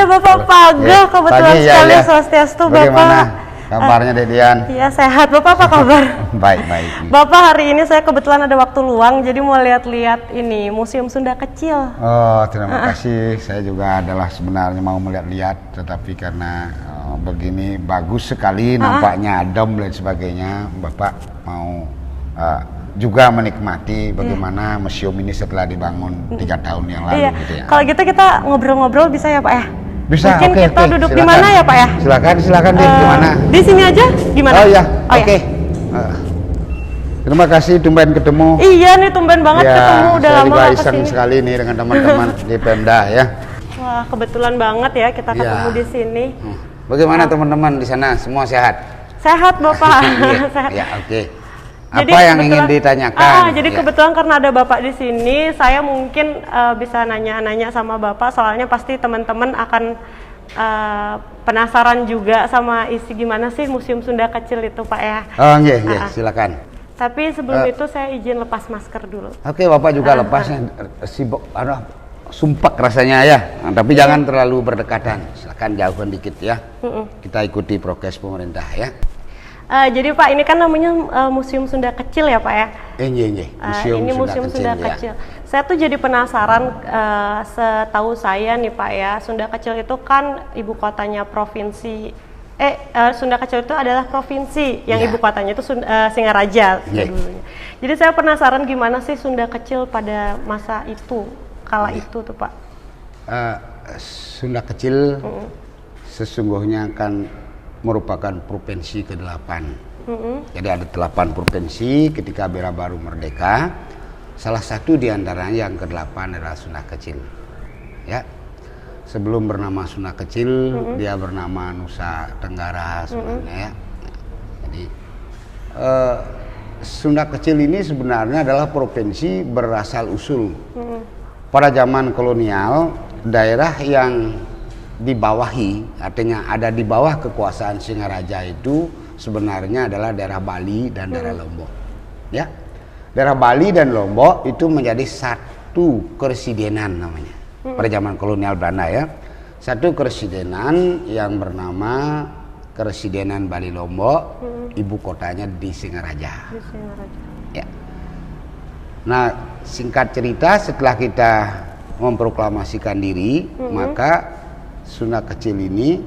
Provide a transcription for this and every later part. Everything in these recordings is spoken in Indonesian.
Bapak Pagah, kebetulan Pagi, sekali ya. Swastiastu Bagaimana Bapak. kabarnya Dedian? Iya sehat, Bapak apa kabar? Baik. Bapak, hari ini saya kebetulan ada waktu luang, jadi mau lihat-lihat ini Museum Sunda Kecil. Oh, terima kasih. Saya juga adalah sebenarnya mau melihat-lihat, tetapi karena begini bagus sekali nampaknya, adem dan sebagainya. Bapak mau juga menikmati bagaimana museum ini setelah dibangun 3 tahun yang lalu. Iya. Gitu ya. Kalau gitu kita ngobrol-ngobrol bisa ya Pak ya? Bisa. Mungkin Oke, kita duduk di silakan. mana ya Pak ya? Silakan di mana? Di sini aja? Gimana? Oh iya, Oh, oke. ya. Terima kasih tumben ketemu. Iya nih tumben banget ketemu, udah saya lama juga nggak iseng kesini. sekali nih dengan teman-teman di Pemda ya. Wah kebetulan banget ya kita ketemu di sini. Bagaimana teman-teman di sana? Semua sehat? Sehat Bapak. Sehat. Ya, oke. Jadi Apa yang ingin ditanyakan? Jadi kebetulan karena ada Bapak di sini, saya mungkin bisa nanya-nanya sama Bapak, soalnya pasti teman-teman akan penasaran juga sama isi gimana sih Museum Sunda Kecil itu Pak ya. Oh iya, silakan. Tapi sebelum itu saya izin lepas masker dulu. Oke, Bapak juga lepasnya sibuk, sumpek rasanya ya. Nah, tapi jangan terlalu berdekatan. Silakan jauhkan dikit ya. Kita ikuti prokes pemerintah ya. Jadi Pak, ini kan namanya Museum Sunda Kecil ya Pak ya? Iya. Ini Museum Sunda Kecil. Saya tuh jadi penasaran, setahu saya nih Pak ya, Sunda Kecil itu kan ibu kotanya provinsi. Sunda Kecil itu adalah provinsi yang ibu kotanya itu Singaraja dulunya. Jadi saya penasaran gimana sih Sunda Kecil pada masa itu, kala itu tuh Pak? Sunda Kecil sesungguhnya kan merupakan provinsi ke-8. Jadi ada 8 provinsi ketika Bela Baru merdeka. Salah satu diantaranya yang ke-8 adalah Sunda Kecil. Ya, sebelum bernama Sunda Kecil, dia bernama Nusa Tenggara sebenarnya. Ya. Jadi Sunda Kecil ini sebenarnya adalah provinsi berasal usul. Pada zaman kolonial, daerah yang dibawahi, artinya ada di bawah kekuasaan Singaraja itu sebenarnya adalah daerah Bali dan daerah Lombok. Ya, daerah Bali dan Lombok itu menjadi satu keresidenan namanya pada zaman kolonial Belanda ya. Satu keresidenan yang bernama Keresidenan Bali Lombok, ibu kotanya di Singaraja. Ya. Nah, singkat cerita setelah kita memproklamasikan diri, maka Sunda Kecil ini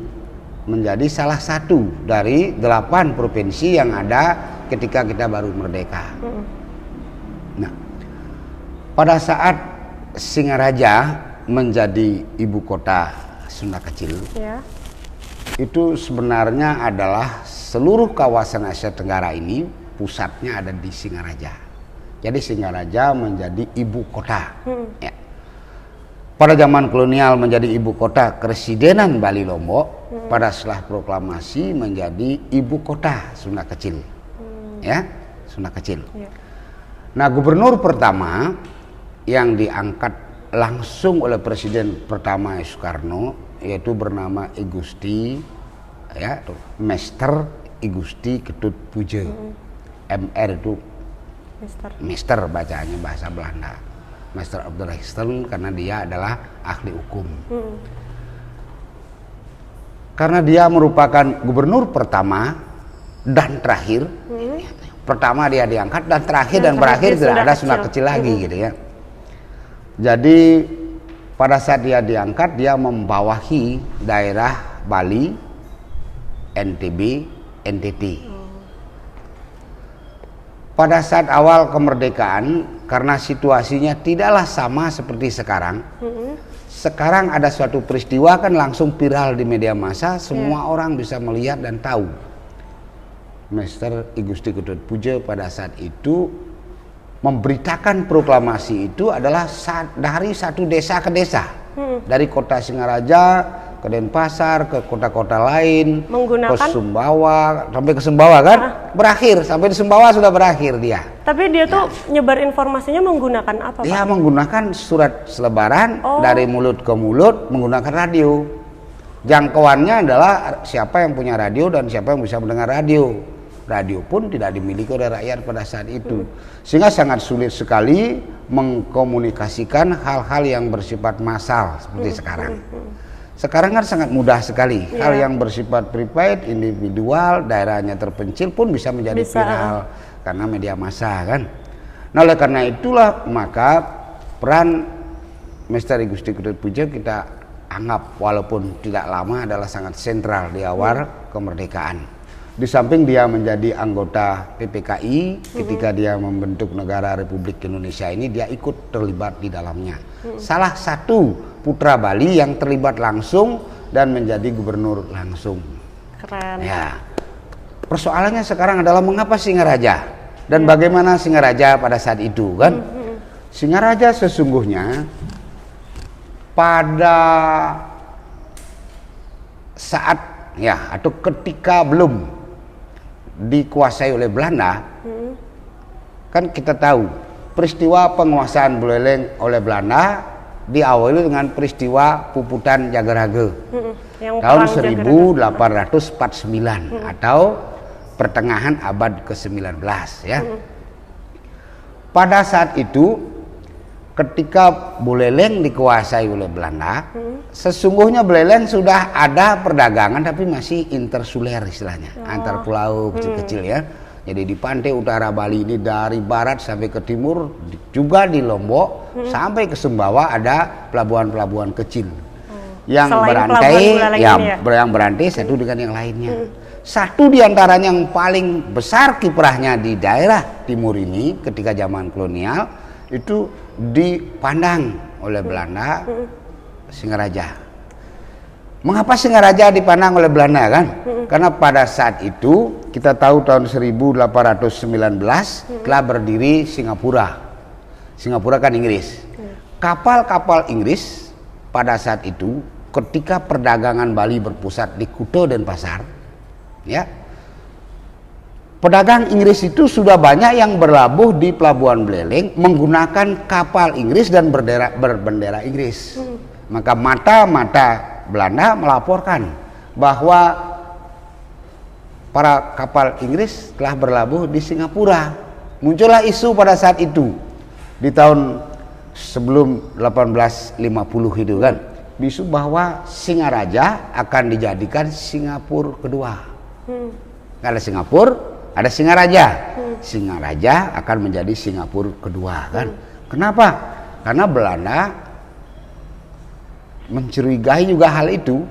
menjadi salah satu dari 8 provinsi yang ada ketika kita baru merdeka. Nah, pada saat Singaraja menjadi ibu kota Sunda Kecil, itu sebenarnya adalah seluruh kawasan Asia Tenggara ini pusatnya ada di Singaraja. Jadi Singaraja menjadi ibu kota. Ya. Pada zaman kolonial menjadi ibu kota Keresidenan Bali Lombok, pada setelah proklamasi menjadi ibu kota Sunda Kecil. Ya, Sunda Kecil. Nah, gubernur pertama yang diangkat langsung oleh Presiden pertama Soekarno yaitu bernama I Gusti ya, Mester I Gusti Ketut Puja. MR itu Mister bacaannya bahasa Belanda. Master of the Rechten karena dia adalah ahli hukum. Karena dia merupakan gubernur pertama dan terakhir. Pertama dia diangkat dan terakhir dan berakhir tidak ada Sunda Kecil lagi gitu ya. Jadi pada saat dia diangkat dia membawahi daerah Bali, NTB, NTT. Pada saat awal kemerdekaan, karena situasinya tidaklah sama seperti sekarang. Sekarang ada suatu peristiwa kan langsung viral di media massa, semua orang bisa melihat dan tahu. Master I Gusti Ketut Puja pada saat itu memberitakan proklamasi itu adalah dari satu desa ke desa. Dari kota Singaraja ke Denpasar, ke kota-kota lain, ke Sumbawa, sampai ke Sumbawa kan, berakhir, sampai di Sumbawa sudah berakhir dia. Tapi dia tuh nyebar informasinya menggunakan apa Pak? Dia menggunakan surat selebaran dari mulut ke mulut, menggunakan radio. Jangkauannya adalah siapa yang punya radio dan siapa yang bisa mendengar radio. Radio pun tidak dimiliki oleh rakyat pada saat itu. Sehingga sangat sulit sekali mengkomunikasikan hal-hal yang bersifat massal seperti sekarang. Sekarang kan sangat mudah sekali. Iya. Hal yang bersifat private, individual, daerahnya terpencil pun bisa menjadi viral karena media massa kan. Nah, oleh karena itulah maka peran Mr. I Gusti Ketut Puja kita anggap walaupun tidak lama adalah sangat sentral di awal kemerdekaan. Di samping dia menjadi anggota PPKI ketika dia membentuk negara Republik Indonesia ini, dia ikut terlibat di dalamnya. Salah satu putra Bali yang terlibat langsung dan menjadi gubernur langsung. Keren. Ya. Persoalannya sekarang adalah mengapa Singaraja dan bagaimana Singaraja pada saat itu kan? Singaraja sesungguhnya pada saat ya atau ketika belum dikuasai oleh Belanda, kan kita tahu peristiwa penguasaan Buleleng oleh Belanda diawali dengan peristiwa puputan Jagaraga tahun 1849 atau pertengahan abad ke-19 ya. Pada saat itu ketika Buleleng dikuasai oleh Belanda, sesungguhnya Buleleng sudah ada perdagangan tapi masih intersuler istilahnya, antar pulau kecil-kecil ya. Jadi di pantai utara Bali ini dari barat sampai ke timur, juga di Lombok sampai ke Sumbawa ada pelabuhan-pelabuhan kecil yang berantai, yang berantai satu dengan yang lainnya. Satu di antaranya yang paling besar kiprahnya di daerah timur ini ketika zaman kolonial itu dipandang oleh Belanda, Singaraja. Mengapa Singaraja dipandang oleh Belanda kan? Karena pada saat itu kita tahu tahun 1819 telah berdiri Singapura. Singapura kan Inggris. Kapal-kapal Inggris pada saat itu ketika perdagangan Bali berpusat di Kuta dan Pasar, ya. Pedagang Inggris itu sudah banyak yang berlabuh di Pelabuhan Buleleng menggunakan kapal Inggris dan berbendera Inggris. Maka mata-mata Belanda melaporkan bahwa para kapal Inggris telah berlabuh di Singapura. Muncullah isu pada saat itu di tahun sebelum 1850 itu kan, isu bahwa Singaraja akan dijadikan Singapura kedua. Ada Singapura, ada Singaraja. Singaraja akan menjadi Singapura kedua kan. Kenapa? Karena Belanda mencurigai juga hal itu.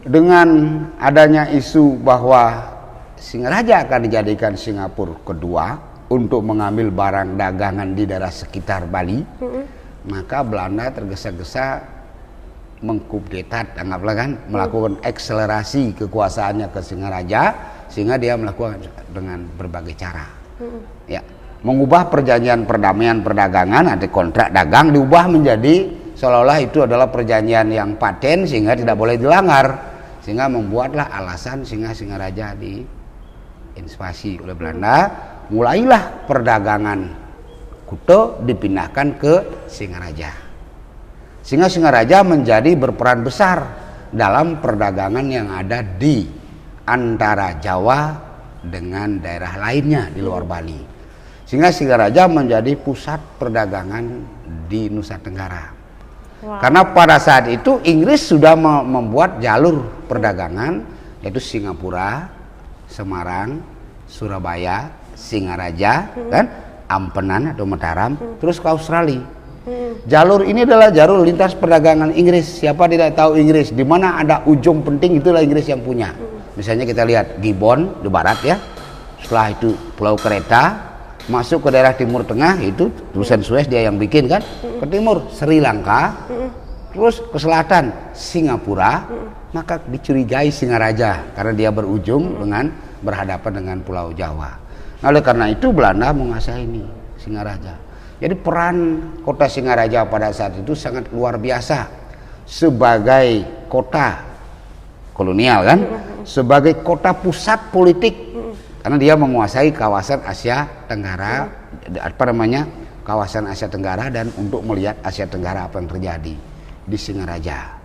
Dengan adanya isu bahwa Singaraja akan dijadikan Singapura kedua untuk mengambil barang dagangan di daerah sekitar Bali, maka Belanda tergesa-gesa mengkudeta, anggaplah kan, melakukan akselerasi kekuasaannya ke Singaraja, sehingga dia melakukan dengan berbagai cara, ya, mengubah perjanjian perdamaian perdagangan atau kontrak dagang diubah menjadi seolah-olah itu adalah perjanjian yang paten sehingga tidak boleh dilanggar, sehingga membuatlah alasan sehingga Singaraja diinvasi oleh Belanda. Mulailah perdagangan Kuta dipindahkan ke Singaraja, sehingga Singaraja menjadi berperan besar dalam perdagangan yang ada di antara Jawa dengan daerah lainnya di luar Bali, sehingga Singaraja menjadi pusat perdagangan di Nusa Tenggara. Karena pada saat itu Inggris sudah membuat jalur perdagangan yaitu Singapura, Semarang, Surabaya, Singaraja, dan Ampenan atau Mataram, terus ke Australia. Jalur ini adalah jalur lintas perdagangan Inggris. Siapa tidak tahu Inggris? Di mana ada ujung penting itulah Inggris yang punya. Misalnya kita lihat Gibbon di barat ya. Setelah itu Pulau Kereta, masuk ke daerah Timur Tengah itu terusan Suez dia yang bikin kan. Ke timur Sri Lanka, terus ke selatan Singapura, maka dicurigai Singaraja karena dia berujung dengan berhadapan dengan Pulau Jawa. Nah, oleh karena itu Belanda menguasai ini Singaraja. Jadi peran kota Singaraja pada saat itu sangat luar biasa sebagai kota kolonial kan, sebagai kota pusat politik karena dia menguasai kawasan Asia Tenggara, kawasan Asia Tenggara, dan untuk melihat Asia Tenggara apa yang terjadi di Singaraja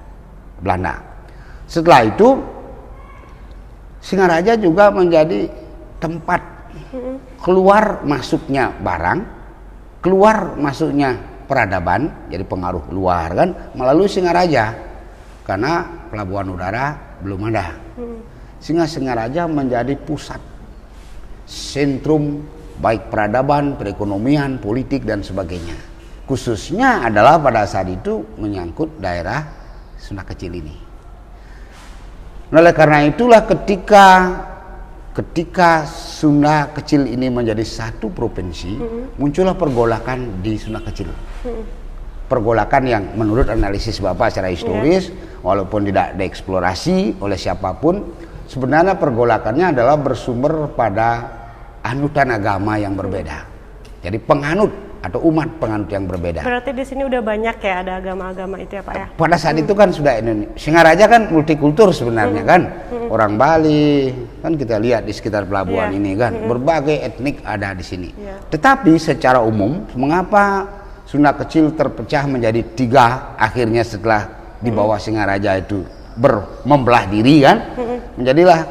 Belanda. Setelah itu Singaraja juga menjadi tempat keluar masuknya barang, keluar masuknya peradaban, jadi pengaruh luar kan melalui Singaraja. karena pelabuhan udara belum ada. Sehingga Singaraja menjadi pusat sentrum baik peradaban, perekonomian, politik dan sebagainya. Khususnya adalah pada saat itu menyangkut daerah Sunda Kecil ini. Oleh karena itulah ketika Sunda Kecil ini menjadi satu provinsi, muncullah pergolakan di Sunda Kecil. Pergolakan yang menurut analisis Bapak secara historis, walaupun tidak dieksplorasi oleh siapapun, sebenarnya pergolakannya adalah bersumber pada anutan agama yang berbeda. Jadi penganut atau umat penganut yang berbeda. Berarti di sini udah banyak ya ada agama-agama itu ya Pak ya? Pada saat itu kan sudah Indonesia. Singaraja kan multikultur sebenarnya kan. Orang Bali kan kita lihat di sekitar pelabuhan ini kan, berbagai etnik ada di sini. Tetapi secara umum, mengapa Sunda Kecil terpecah menjadi 3 akhirnya setelah di bawah Singaraja itu membelah diri kan? Menjadilah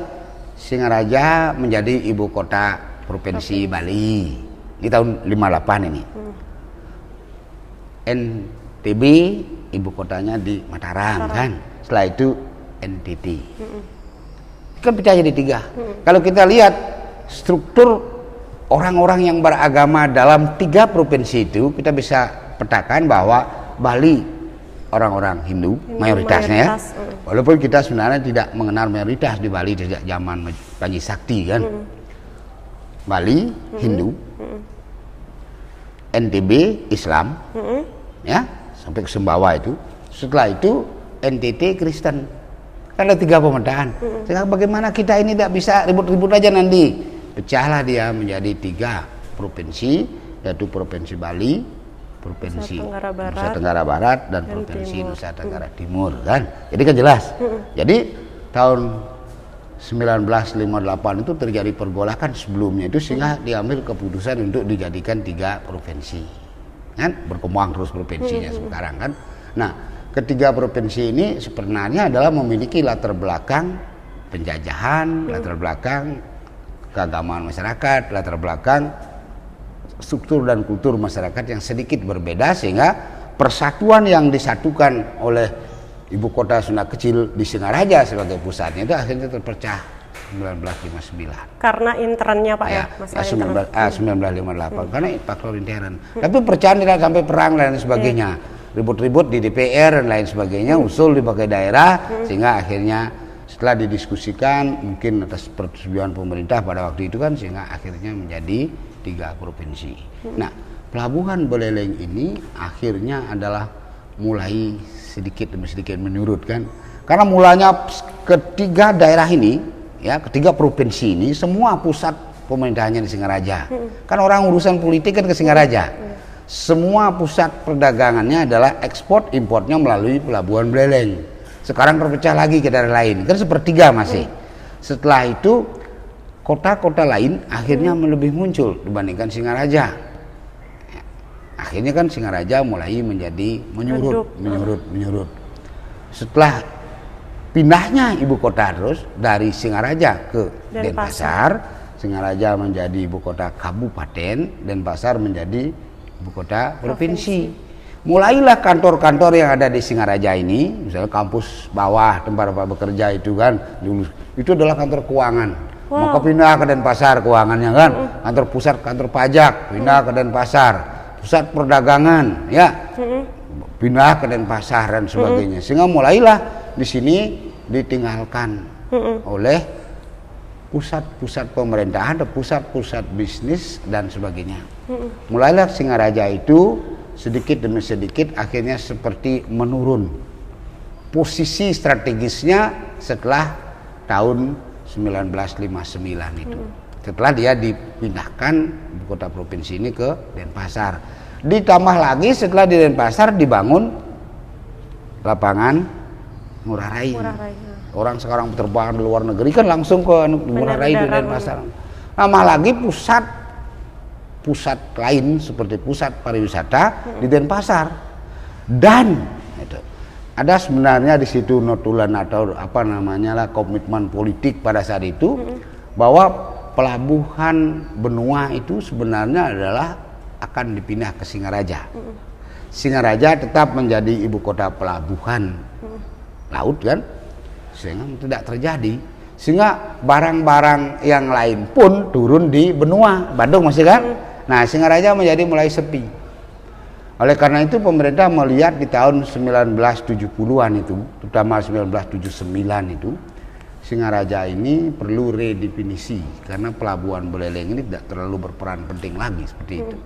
Singaraja menjadi ibu kota provinsi Bali di tahun 58 ini. NTB ibu kotanya di Mataram kan. Setelah itu NTT. Kan pecah jadi 3. Kalau kita lihat struktur orang-orang yang beragama dalam 3 provinsi itu, kita bisa petakan bahwa Bali orang-orang Hindu mayoritasnya ya. Walaupun kita sebenarnya tidak mengenal mayoritas di Bali sejak zaman Panji Sakti kan. Bali Hindu, NTB Islam, ya sampai ke Sumbawa itu. Setelah itu NTT Kristen. Kan ada 3 pemetaan. Sekarang bagaimana kita ini tidak bisa ribut-ribut aja nanti? Pecahlah dia menjadi 3 provinsi, yaitu Provinsi Bali, Provinsi Nusa Tenggara Barat dan Provinsi Nusa Tenggara Timur kan. Jadi kan jelas. Jadi tahun 1958 itu terjadi pergolakan sebelumnya itu sehingga diambil keputusan untuk dijadikan 3 provinsi kan, berkembang terus provinsinya sekarang kan. Nah, ketiga provinsi ini sebenarnya adalah memiliki latar belakang penjajahan, latar belakang keagamaan masyarakat, latar belakang struktur dan kultur masyarakat yang sedikit berbeda, sehingga persatuan yang disatukan oleh ibu kota Sunda Kecil di Singaraja sebagai pusatnya itu akhirnya terpecah 1959. Karena internnya Pak ya, masalah 1958 karena faktor intern. Tapi perpecahan tidak sampai perang dan sebagainya. Ribut-ribut di DPR dan lain sebagainya, usul di berbagai daerah, sehingga akhirnya setelah didiskusikan mungkin atas persetujuan pemerintah pada waktu itu kan, sehingga akhirnya menjadi 3 provinsi. Nah, pelabuhan Buleleng ini akhirnya adalah mulai sedikit demi sedikit menurut kan, karena mulanya ketiga daerah ini ya, ketiga provinsi ini semua pusat pemerintahannya di Singaraja. Kan orang urusan politik kan ke Singaraja. Semua pusat perdagangannya adalah ekspor importnya melalui pelabuhan Buleleng. Sekarang terpecah lagi ke daerah lain, kan sepertiga masih. Setelah itu kota-kota lain akhirnya lebih muncul dibandingkan Singaraja. Akhirnya kan Singaraja mulai menjadi menyurut. Setelah pindahnya ibu kota terus dari Singaraja ke Denpasar, Singaraja menjadi ibu kota kabupaten, Denpasar menjadi ibu kota provinsi. Mulailah kantor-kantor yang ada di Singaraja ini, misalnya kampus bawah tempat Bapak bekerja itu kan, dulu itu adalah kantor keuangan. Maka pindah ke Denpasar keuangannya kan, kantor pusat kantor pajak pindah ke Denpasar, pusat perdagangan ya pindah ke Denpasar dan sebagainya. Sehingga mulailah di sini ditinggalkan oleh pusat-pusat pemerintahan, pusat-pusat bisnis dan sebagainya. Mulailah Singaraja itu sedikit demi sedikit akhirnya seperti menurun posisi strategisnya setelah tahun 1959 itu. Setelah dia dipindahkan ibu kota provinsi ini ke Denpasar. Ditambah lagi setelah di Denpasar dibangun lapangan Ngurah Rai. Orang sekarang terbang di luar negeri kan langsung ke Ngurah Rai di Denpasar. Tambah lagi pusat lain seperti pusat pariwisata di Denpasar. Dan itu ada sebenarnya di situ notulen atau apa namanya lah komitmen politik pada saat itu bahwa pelabuhan benua itu sebenarnya adalah akan dipindah ke Singaraja. Singaraja tetap menjadi ibu kota pelabuhan laut kan, sehingga tidak terjadi. Sehingga barang-barang yang lain pun turun di benua Bandung masih kan. Nah, Singaraja menjadi mulai sepi. Oleh karena itu pemerintah melihat di tahun 1970-an itu, terutama 1979 itu, Singaraja ini perlu redefinisi karena pelabuhan Buleleng ini tidak terlalu berperan penting lagi seperti itu.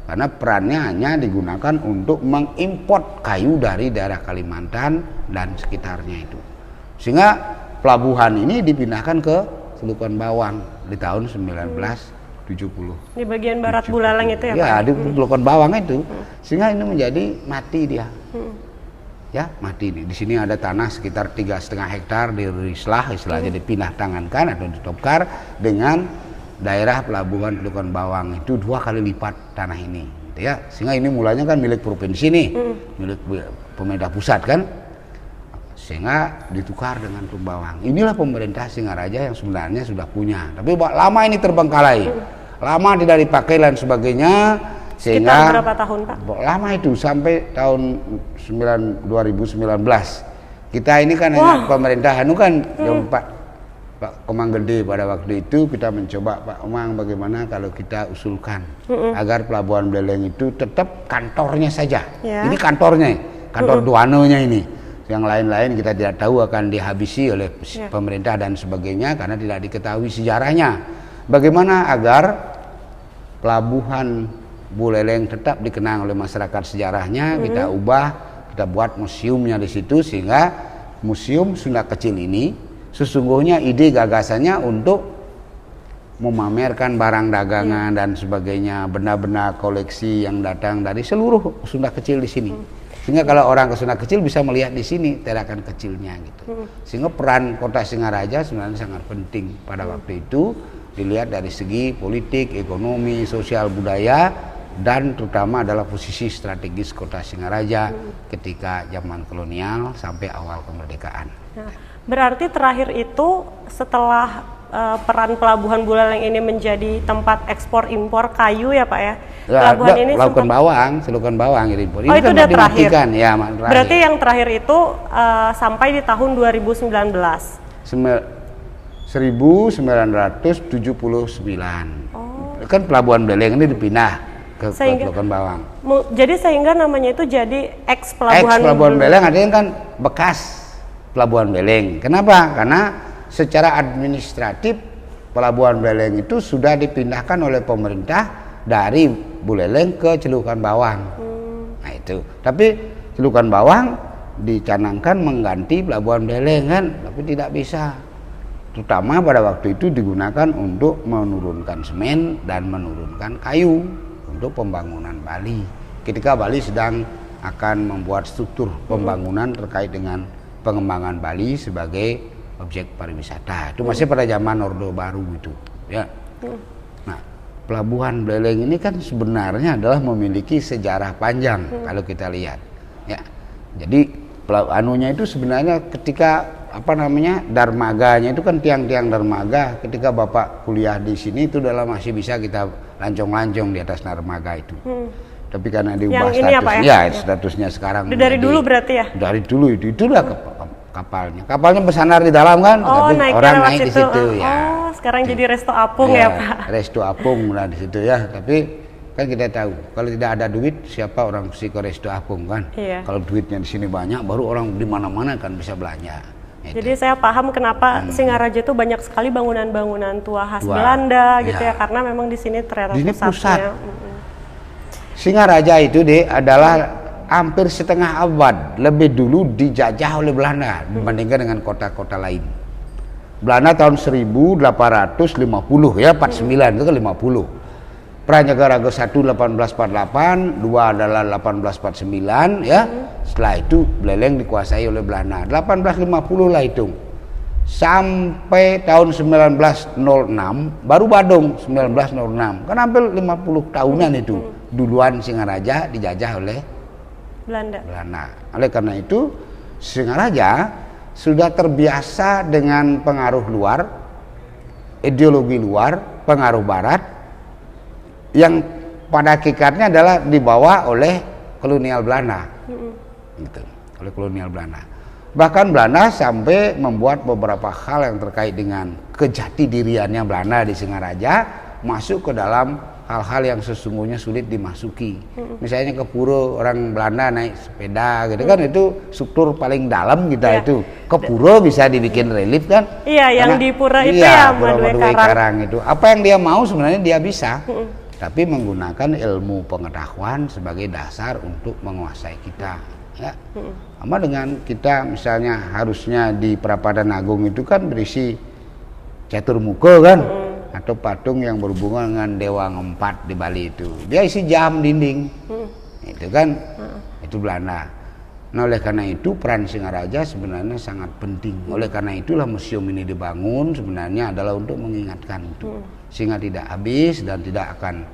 Karena perannya hanya digunakan untuk mengimport kayu dari daerah Kalimantan dan sekitarnya itu. Sehingga pelabuhan ini dipindahkan ke Celukan Bawang di tahun 1970. Di bagian barat Buleleng itu ya Pak? Ya, di Celukan Bawang itu. Sehingga ini menjadi mati dia. Ya, mati ini. Di sini ada tanah sekitar 3,5 hektar di Rislah, istilahnya dipindah tangankan atau ditokar dengan daerah pelabuhan Celukan Bawang itu 2 kali lipat tanah ini, ya. Sehingga ini mulanya kan milik provinsi nih, milik pemerintah pusat kan, sehingga ditukar dengan Celukan Bawang. Inilah pemerintah Singaraja yang sebenarnya sudah punya, tapi lama ini terbengkalai, lama tidak dipakai dan sebagainya. Sehingga sekitar berapa tahun Pak? Lama itu sampai tahun 2019. Kita ini kan hanya pemerintah kan yang Pak Komang Gede pada waktu itu kita mencoba, Pak Komang bagaimana kalau kita usulkan agar pelabuhan Buleleng itu tetap kantornya saja. Ini kantornya, kantor duanonya ini. Yang lain-lain kita tidak tahu akan dihabisi oleh pemerintah dan sebagainya karena tidak diketahui sejarahnya. Bagaimana agar pelabuhan Buleleng tetap dikenang oleh masyarakat sejarahnya, kita ubah, kita buat museumnya di situ sehingga museum Sunda Kecil ini sesungguhnya ide gagasannya untuk memamerkan barang dagangan dan sebagainya, benda-benda koleksi yang datang dari seluruh Sunda Kecil di sini. Sehingga kalau orang ke Sunda Kecil bisa melihat di sini terakan kecilnya gitu. Sehingga peran kota Singaraja sebenarnya sangat penting pada waktu itu dilihat dari segi politik, ekonomi, sosial, budaya dan terutama adalah posisi strategis kota Singaraja ketika zaman kolonial sampai awal kemerdekaan. Nah, berarti terakhir itu setelah peran pelabuhan Buleleng ini menjadi tempat ekspor impor kayu ya Pak ya? Pelabuhan ini Celukan Bawang, Celukan Bawang impor. Oh, itu udah terakhir. Ya, berarti yang terakhir itu sampai di tahun 2019. 1979. Kan pelabuhan Buleleng ini dipindah ke Celukan Bawang. Jadi sehingga namanya itu jadi ex pelabuhan Buleleng, artinya kan bekas pelabuhan Buleleng. Kenapa? Karena secara administratif pelabuhan Buleleng itu sudah dipindahkan oleh pemerintah dari Buleleng ke Celukan Bawang. Nah itu. Tapi Celukan Bawang dicanangkan mengganti pelabuhan Buleleng kan, tapi tidak bisa. Terutama pada waktu itu digunakan untuk menurunkan semen dan menurunkan kayu untuk pembangunan Bali. Ketika Bali sedang akan membuat struktur pembangunan terkait dengan pengembangan Bali sebagai objek pariwisata. Itu masih pada zaman Orde Baru itu, ya. Nah, pelabuhan Buleleng ini kan sebenarnya adalah memiliki sejarah panjang kalau kita lihat, ya. Jadi anunya itu sebenarnya ketika darmaganya itu kan tiang-tiang darmaga ketika Bapak kuliah di sini itu adalah masih bisa kita lancong-lancong di atas darmaga itu. Tapi karena diubah statusnya sekarang dari dulu berarti ya? Dari dulu itulah kapalnya bersandar di dalam kan, tapi orang naik di situ ya. Oh, sekarang jadi Resto Apung ya Pak? Resto Apung lah di situ ya, tapi kan kita tahu kalau tidak ada duit siapa orang mesti ke Resto Apung kan? Kalau duitnya di sini banyak baru orang di mana-mana kan bisa belanja. Jadi saya paham kenapa Singaraja itu banyak sekali bangunan-bangunan tua khas Belanda gitu ya, karena memang di sini ternyata pusatnya. Singaraja itu adalah hampir setengah abad lebih dulu dijajah oleh Belanda dibandingkan dengan kota-kota lain. Belanda tahun 1850 ya, 49 itu kan 50. Prajaga-raga 1 1848, 2 adalah 1849 ya. Setelah itu Buleleng dikuasai oleh Belanda. 1850 lah itu. Sampai tahun 1906 baru Badung 1906. Kan hampir 50 tahunan itu. Duluan Singaraja dijajah oleh Belanda. Oleh karena itu Singaraja sudah terbiasa dengan pengaruh luar, ideologi luar, pengaruh barat yang pada hakikatnya adalah dibawa oleh kolonial Belanda, gitu, oleh kolonial Belanda. Bahkan Belanda sampai membuat beberapa hal yang terkait dengan kejati diriannya Belanda di Singaraja masuk ke dalam hal-hal yang sesungguhnya sulit dimasuki. Misalnya ke pura orang Belanda naik sepeda gitu kan, itu struktur paling dalam kita itu. Ke pura bisa dibikin relief kan? Iya, yang di pura itu ya Maduai Karang itu. Apa yang dia mau sebenarnya dia bisa. Tapi menggunakan ilmu pengetahuan sebagai dasar untuk menguasai kita, ya. Sama dengan kita misalnya harusnya di Prapadan Agung itu kan berisi catur muka kan, atau patung yang berhubungan dengan Dewa Ngempat di Bali itu. Dia isi jam dinding, itu kan, itu Belanda. Nah oleh karena itu peran Singaraja sebenarnya sangat penting. Oleh karena itulah museum ini dibangun sebenarnya adalah untuk mengingatkan itu. Sehingga tidak habis dan tidak akan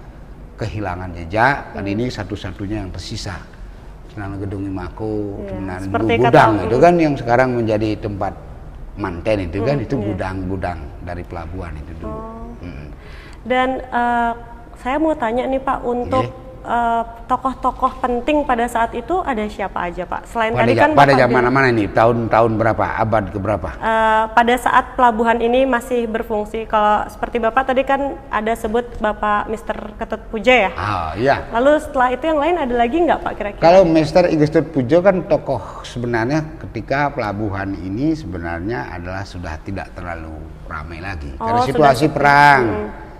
kehilangan jejak. Dan ini satu-satunya yang tersisa. Sebenarnya gedung Imako, sebenarnya gudang itu kan yang sekarang menjadi tempat manten itu kan, itu gudang-gudang dari pelabuhan itu dulu. Dan saya mau tanya nih Pak, untuk tokoh-tokoh penting pada saat itu ada siapa aja Pak? Selain tadi kan pada zaman mana ini? Tahun-tahun berapa? Abad keberapa? Pada saat pelabuhan ini masih berfungsi. Kalau seperti Bapak tadi kan ada sebut Bapak Mr. Ketut Puja ya? Iya. Lalu setelah itu yang lain ada lagi nggak Pak kira-kira? Kalau Mr. Ketut Puja kan tokoh sebenarnya ketika pelabuhan ini sebenarnya adalah sudah tidak terlalu ramai lagi. Karena situasi perang.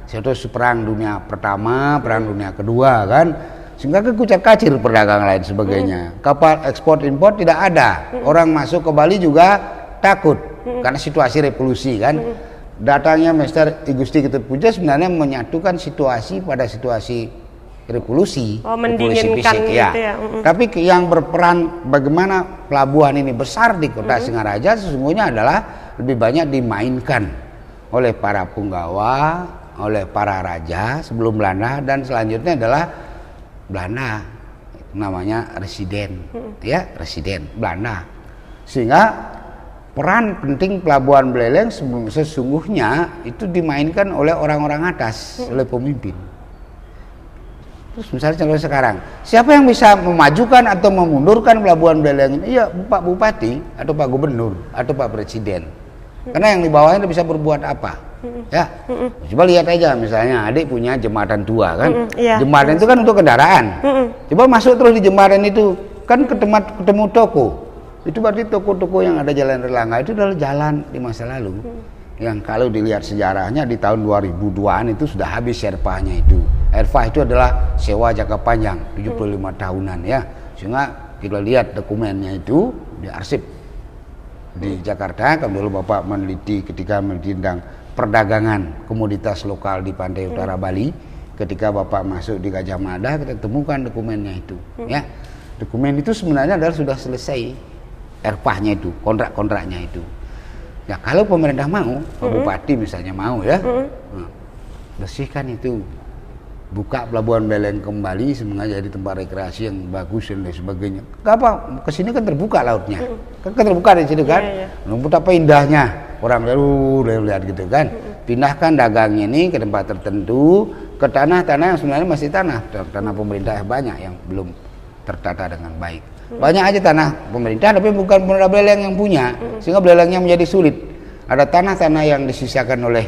Situasi perang dunia pertama, perang dunia kedua kan, sehingga kekucar-kacir perdagangan lain sebagainya. Kapal ekspor impor tidak ada, orang masuk ke Bali juga takut karena situasi revolusi kan. Datangnya Mr. I Gusti Ketut Puja sebenarnya menyatukan situasi pada situasi revolusi, revolusi fisik ya. Gitu ya. Tapi yang berperan bagaimana pelabuhan ini besar di kota Singaraja sesungguhnya adalah lebih banyak dimainkan oleh para punggawa, oleh para raja sebelum Belanda, dan selanjutnya adalah Belanda, namanya residen, ya residen Belanda. Sehingga peran penting pelabuhan Beleleng sesungguhnya itu dimainkan oleh orang-orang atas, oleh pemimpin. Terus misalnya contoh sekarang, siapa yang bisa memajukan atau memundurkan pelabuhan Beleleng ini? Iya, Pak Bupati atau Pak Gubernur atau Pak Presiden. Karena yang di bawahnya bisa berbuat apa? Ya, coba lihat aja misalnya adik punya jembatan tua kan, jembatan itu kan untuk kendaraan. Coba masuk terus di jembatan itu kan ketemu toko, itu berarti toko-toko yang ada jalan Erlangga itu adalah jalan di masa lalu. Yang kalau dilihat sejarahnya di tahun 2002an itu sudah habis Sherpa-nya itu. Sherpa itu adalah sewa jangka panjang 75 tahunan ya, sehingga kita lihat dokumennya itu di arsip di Jakarta. Kalau dulu Bapak meneliti ketika meneliti tentang perdagangan komoditas lokal di pantai utara Bali, ketika Bapak masuk di Gajah Mada kita temukan dokumennya itu ya. Dokumen itu sebenarnya adalah sudah selesai erpahnya itu, kontrak-kontraknya itu. Ya kalau pemerintah mau, Pak Bupati misalnya mau ya, bersihkan itu, buka pelabuhan Beleleng kembali sebenarnya jadi tempat rekreasi yang bagus dan lain sebagainya. Apa kesini kan terbuka lautnya, kan terbuka di situ kan, betapa indahnya. Orang lalu lihat gitu kan, pindahkan dagangnya ini ke tempat tertentu, ke tanah-tanah yang sebenarnya masih tanah pemerintah banyak yang belum tertata dengan baik. Banyak aja tanah pemerintah tapi bukan pemerintah Beleleng yang punya, sehingga Belelengnya menjadi sulit. Ada tanah-tanah yang disisakan oleh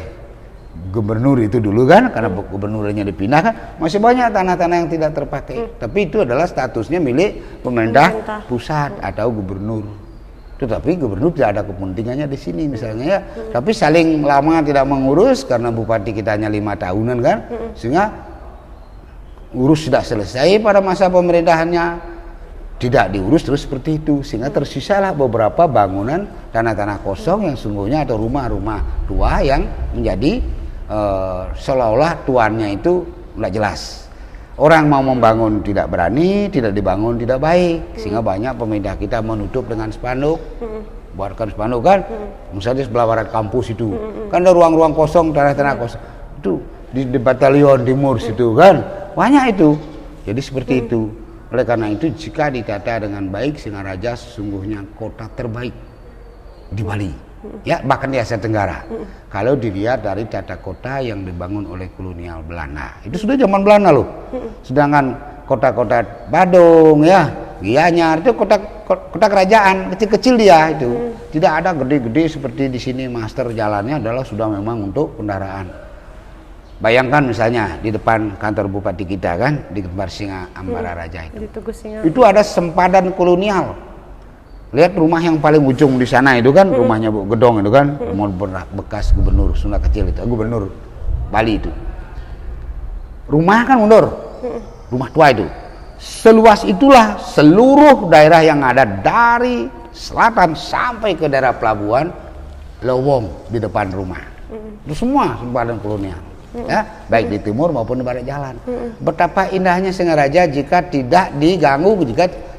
gubernur itu dulu kan, karena gubernurnya dipindahkan, masih banyak tanah-tanah yang tidak terpakai. Tapi itu adalah statusnya milik pemerintah pusat atau gubernur. Tetapi gubernur tidak ada kepentingannya di sini misalnya ya. Tapi saling lama tidak mengurus karena bupati kita hanya 5 tahunan kan, sehingga urus sudah selesai pada masa pemerintahannya, tidak diurus terus seperti itu, sehingga tersisalah beberapa bangunan tanah-tanah kosong yang sungguhnya atau rumah-rumah tua yang menjadi seolah-olah tuannya itu tidak jelas. Orang mau membangun tidak berani, tidak dibangun tidak baik, sehingga banyak pemerintah kita menutup dengan spanduk, buatkan spanduk kan, misalnya di sebelah barat kampus itu, kan ada ruang-ruang kosong, tanah-tanah kosong, itu di batalion timur situ kan, banyak itu, jadi seperti itu. Oleh karena itu jika ditata dengan baik, Singaraja sesungguhnya kota terbaik di Bali. Ya, bahkan di Asia Tenggara. Kalau dilihat dari tata kota yang dibangun oleh kolonial Belanda, itu sudah zaman Belanda loh. Sedangkan kota-kota Badung ya, Gianyar itu kota kerajaan, kecil-kecil dia itu. Tidak ada gede-gede seperti di sini. Master jalannya adalah sudah memang untuk kendaraan. Bayangkan misalnya di depan kantor bupati kita kan, di Kembar Singa Ambara Raja itu. Di Tugu Singa. Itu ada sempadan kolonial. Lihat rumah yang paling ujung di sana itu kan, rumahnya Bu Gedong itu kan, rumah bekas gubernur Sunda Kecil itu, gubernur Bali itu. Rumah kan mundur, rumah tua itu. Seluas itulah seluruh daerah yang ada dari selatan sampai ke daerah pelabuhan lowong di depan rumah. Itu semua sempadan kolonial. Ya, baik di timur maupun di barat jalan. Betapa indahnya Singaraja jika tidak diganggu,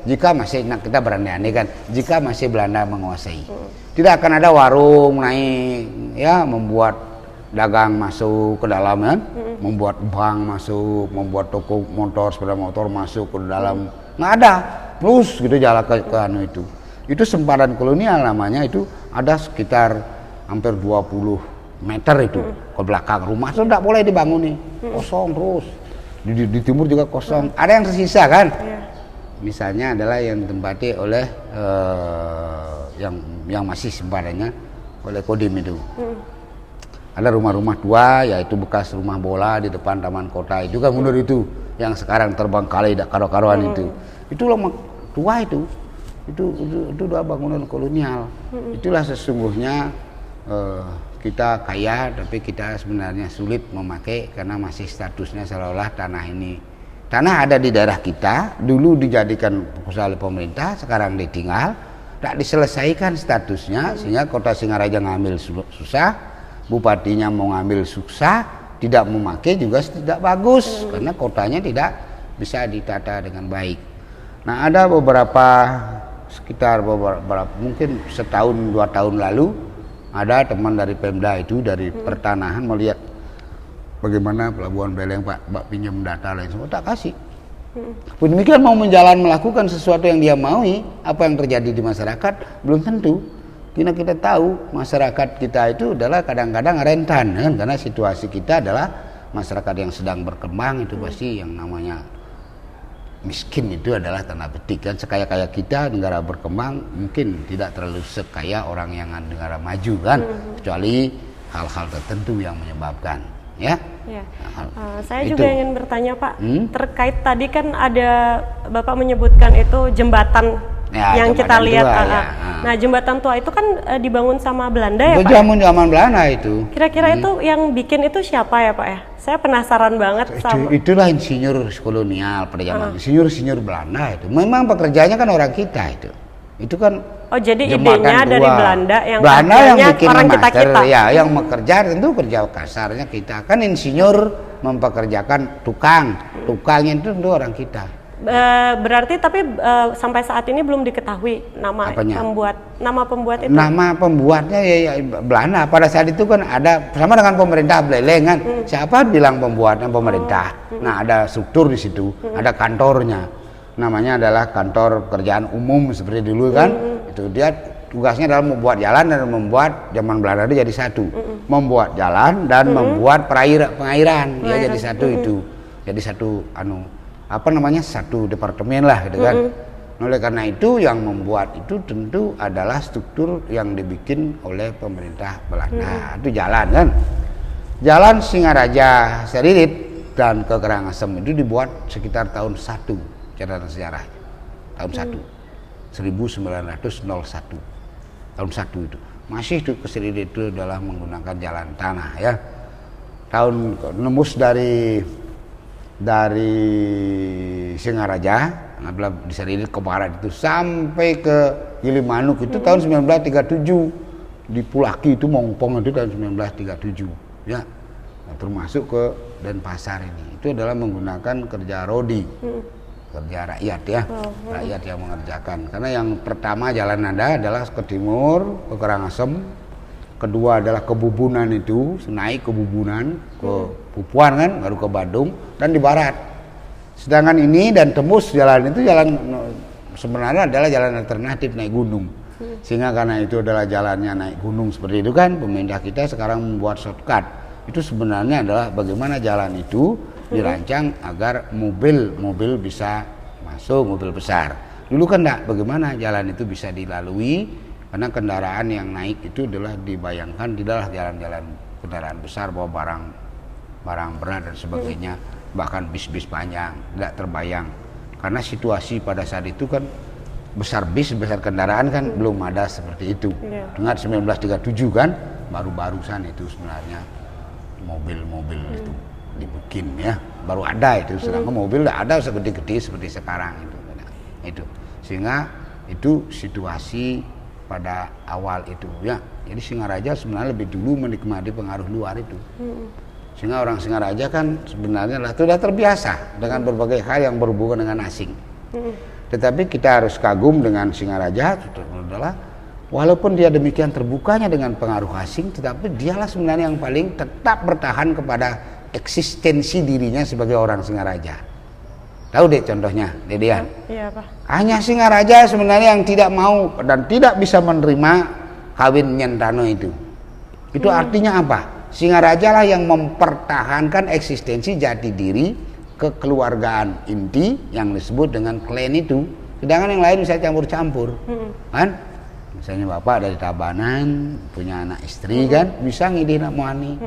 jika masih, nah kita berandai-andai kan, jika masih Belanda menguasai. Tidak akan ada warung naik, ya, membuat dagang masuk ke dalam kan, membuat bank masuk, membuat toko motor, sepeda motor masuk ke dalam, nggak ada. Plus gitu jalan ke anu itu. Itu sempadan kolonial namanya, itu ada sekitar hampir 20 meter itu ke belakang rumah itu tidak boleh dibangun nih, kosong terus. Di timur juga kosong. Ada yang tersisa kan? Misalnya adalah yang ditempati oleh yang masih sempadannya oleh Kodim itu. Ada rumah-rumah tua, yaitu bekas rumah bola di depan taman kota itu kan mundur itu, yang sekarang terbengkalai karo-karoan itu. Itu lama tua itu udah bangunan kolonial. Itulah sesungguhnya kita kaya, tapi kita sebenarnya sulit memakai karena masih statusnya seolah-olah tanah ada di daerah kita, dulu dijadikan usaha oleh pemerintah, sekarang ditinggal, tak diselesaikan statusnya, sehingga kota Singaraja ngambil susah, bupatinya mau ngambil susah, tidak memakai juga tidak bagus karena kotanya tidak bisa ditata dengan baik. Nah, ada sekitar beberapa mungkin setahun 2 tahun lalu ada teman dari Pemda itu, dari pertanahan, melihat bagaimana pelabuhan Beleng, Pak pinjam data lain semua, tak kasih. Pun demikian mau melakukan sesuatu yang dia maui, apa yang terjadi di masyarakat belum tentu. Karena kita tahu masyarakat kita itu adalah kadang-kadang rentan kan, karena situasi kita adalah masyarakat yang sedang berkembang, itu pasti yang namanya miskin itu adalah tanda petik kan. Sekaya-kaya kita negara berkembang mungkin tidak terlalu sekaya orang yang negara maju kan, kecuali hal-hal tertentu yang menyebabkan ya. Saya juga ingin bertanya Pak, terkait tadi kan ada Bapak menyebutkan itu jembatan yang kita lihat tua, Nah, jembatan tua itu kan dibangun sama Belanda ya Pak? Zaman Belanda itu. Kira-kira itu yang bikin itu siapa ya Pak ya? Saya penasaran banget sama. Itulah insinyur kolonial pada zaman insinyur Belanda itu. Memang pekerjaannya kan orang kita itu. Itu kan. Oh, jadi idenya dari Belanda yang bikin orang kita. Ya, yang bekerja tentu kerja kasarnya kita. Kan insinyur mempekerjakan tukangnya itu tentu orang kita. Berarti tapi sampai saat ini belum diketahui nama pembuat itu. Nama pembuatnya ya Belanda. Pada saat itu kan ada sama dengan pemerintah Beleng kan. Siapa bilang pembuatnya pemerintah. Nah, ada struktur di situ, ada kantornya. Namanya adalah kantor pekerjaan umum seperti dulu kan. Itu dia tugasnya adalah membuat jalan dan membuat, zaman Belanda itu jadi satu. Membuat jalan dan membuat pengairan. Ya jadi satu itu. Jadi satu satu departemen lah gitu kan. Oleh karena itu yang membuat itu tentu adalah struktur yang dibikin oleh pemerintah Belanda. Itu jalan kan. Jalan Singaraja Seririt dan ke Karangasem itu dibuat sekitar tahun 1 catatan sejarah. Tahun 1. 1901. Tahun 1 itu. Masih itu ke Seririt itu adalah menggunakan jalan tanah ya. Tahun nembus dari Singaraja, di Seririt ke barat itu sampai ke Gilimanuk itu tahun 1937. Di Pulaki itu Mongpong itu tahun 1937 ya. Nah, termasuk ke Denpasar ini. Itu adalah menggunakan kerja rodi. Kerja rakyat ya. Rakyat yang mengerjakan. Karena yang pertama jalan adalah ke timur, ke Karangasem. Kedua adalah ke Bubunan itu, naik ke Bubunan, ke Pupuan kan, baru ke Badung, dan di barat. Sedangkan ini dan tembus jalan itu jalan sebenarnya adalah jalan alternatif naik gunung. Sehingga karena itu adalah jalannya naik gunung seperti itu kan, pemerintah kita sekarang membuat shortcut. Itu sebenarnya adalah bagaimana jalan itu dirancang agar mobil bisa masuk, mobil besar. Dulu kan enggak, bagaimana jalan itu bisa dilalui, karena kendaraan yang naik itu adalah dibayangkan tidaklah jalan-jalan kendaraan besar bawa barang berat dan sebagainya, bahkan bis-bis panjang, tidak terbayang. Karena situasi pada saat itu kan besar kendaraan kan belum ada seperti itu. Dengar 1937 kan, baru-barusan itu sebenarnya mobil-mobil itu dibikin ya, baru ada itu. Sedangkan mobil tidak ada segede-gede seperti sekarang itu. Sehingga itu situasi pada awal itu ya. Jadi Singaraja sebenarnya lebih dulu menikmati pengaruh luar itu. Sehingga orang Singaraja kan sebenarnya sudah terbiasa dengan berbagai hal yang berhubungan dengan asing. Tetapi kita harus kagum dengan Singaraja adalah walaupun dia demikian terbukanya dengan pengaruh asing, tetapi dialah sebenarnya yang paling tetap bertahan kepada eksistensi dirinya sebagai orang Singaraja. Tahu deh contohnya, Dedean? Iya, Pak. Hanya Singaraja sebenarnya yang tidak mau dan tidak bisa menerima kawin Nyentano itu. Itu artinya apa? Singaraja lah yang mempertahankan eksistensi jati diri kekeluargaan inti yang disebut dengan klan itu. Sedangkan yang lain bisa campur-campur, kan? Misalnya bapak dari Tabanan punya anak istri kan, bisa ngidih nak muani,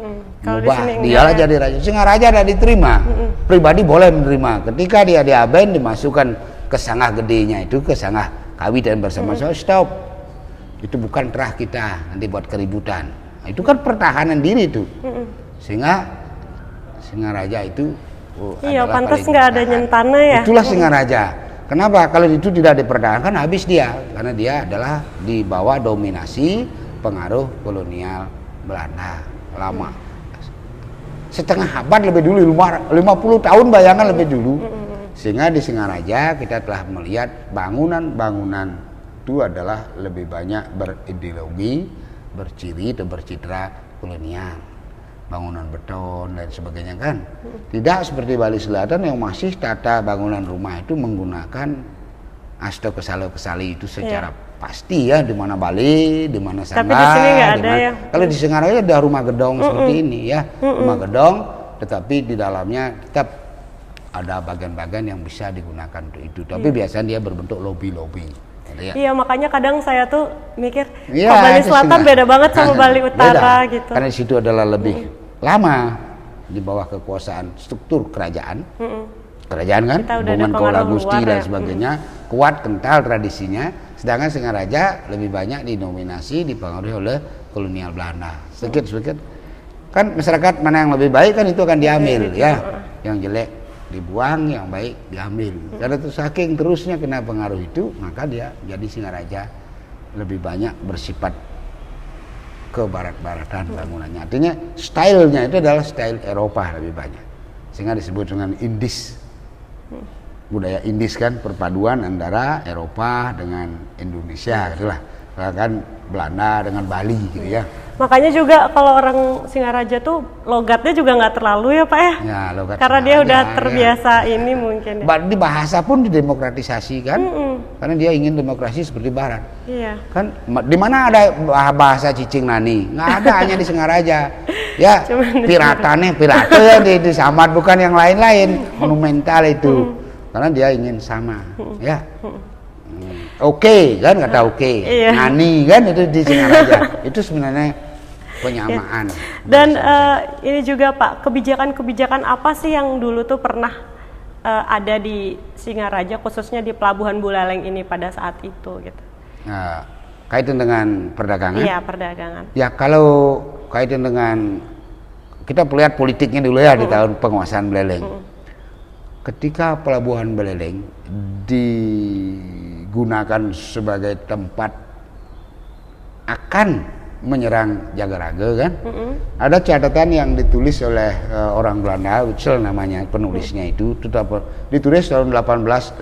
ubah dialah jadi raja. Singaraja tidak diterima, pribadi boleh menerima. Ketika dia diaben dimasukkan ke sanggah gedenya itu, ke sanggah kawin dan bersama-sama, stop. Itu bukan terah kita, nanti buat keributan. Itu kan pertahanan diri itu, sehingga Singaraja itu iya, pantas nggak ada Nyentana ya. Itulah Singaraja. Kenapa? Kalau itu tidak dipertahankan habis dia, karena dia adalah di bawah dominasi pengaruh kolonial Belanda lama. Setengah abad lebih dulu, 50 tahun bayangan lebih dulu. Sehingga di Singaraja kita telah melihat bangunan-bangunan itu adalah lebih banyak berideologi, berciri atau bercitra kolonial, bangunan beton dan sebagainya kan. Tidak seperti Bali Selatan yang masih tata bangunan rumah itu menggunakan asto kesali itu secara pasti ya, di mana Bali, di mana sana. Tapi di sini nggak ada ya. Kalau di Singaraja ada rumah gedong seperti ini ya, rumah gedong, tetapi di dalamnya tetap ada bagian-bagian yang bisa digunakan untuk itu. Tapi biasanya dia berbentuk lobi-lobi. Ya. Iya, makanya kadang saya tuh mikir Bali Selatan beda banget sama Bali Utara beda. gitu. Karena di situ adalah lebih lama di bawah kekuasaan struktur kerajaan. Kerajaan kan, hubungan Kaula Gusti dan sebagainya, kuat, kental tradisinya. Sedangkan Singaraja lebih banyak didominasi, dipengaruhi oleh kolonial Belanda. Sedikit-sedikit kan masyarakat mana yang lebih baik kan itu akan diambil ya. Yang jelek dibuang, yang baik diambil. Karena itu saking terusnya kena pengaruh itu, maka dia jadi Singaraja lebih banyak bersifat ke barat-baratan bangunannya. Artinya stylenya itu adalah style Eropa lebih banyak, sehingga disebut dengan Indis. Budaya Indis kan perpaduan antara Eropa dengan Indonesia, gitulah. Kan Belanda dengan Bali gitu ya. Makanya juga kalau orang Singaraja tuh logatnya juga nggak terlalu ya Pak ya? Ya, logat karena dia udah terbiasa ini mungkin. Ya. Di bahasa pun didemokratisasi kan, karena dia ingin demokrasi seperti Barat. Iya. Kan di mana ada bahasa cicing nani? Nggak ada, hanya di Singaraja. Ya, pirata ya di Samad, bukan yang lain-lain monumental itu, karena dia ingin sama, ya. Oke kan kata oke, iya. Nani kan itu di Singaraja. Itu sebenarnya penyamaan. Dan ini juga Pak, kebijakan-kebijakan apa sih yang dulu tuh pernah ada di Singaraja, khususnya di Pelabuhan Buleleng ini pada saat itu gitu? Nah, kaitan dengan perdagangan? Iya, perdagangan. Ya kalau kaitan dengan, kita lihat politiknya dulu ya di tahun penguasaan Buleleng. Ketika Pelabuhan Buleleng digunakan sebagai tempat akan menyerang Jagaraga kan, ada catatan yang ditulis oleh orang Belanda, Witsel namanya penulisnya itu ditulis tahun 1859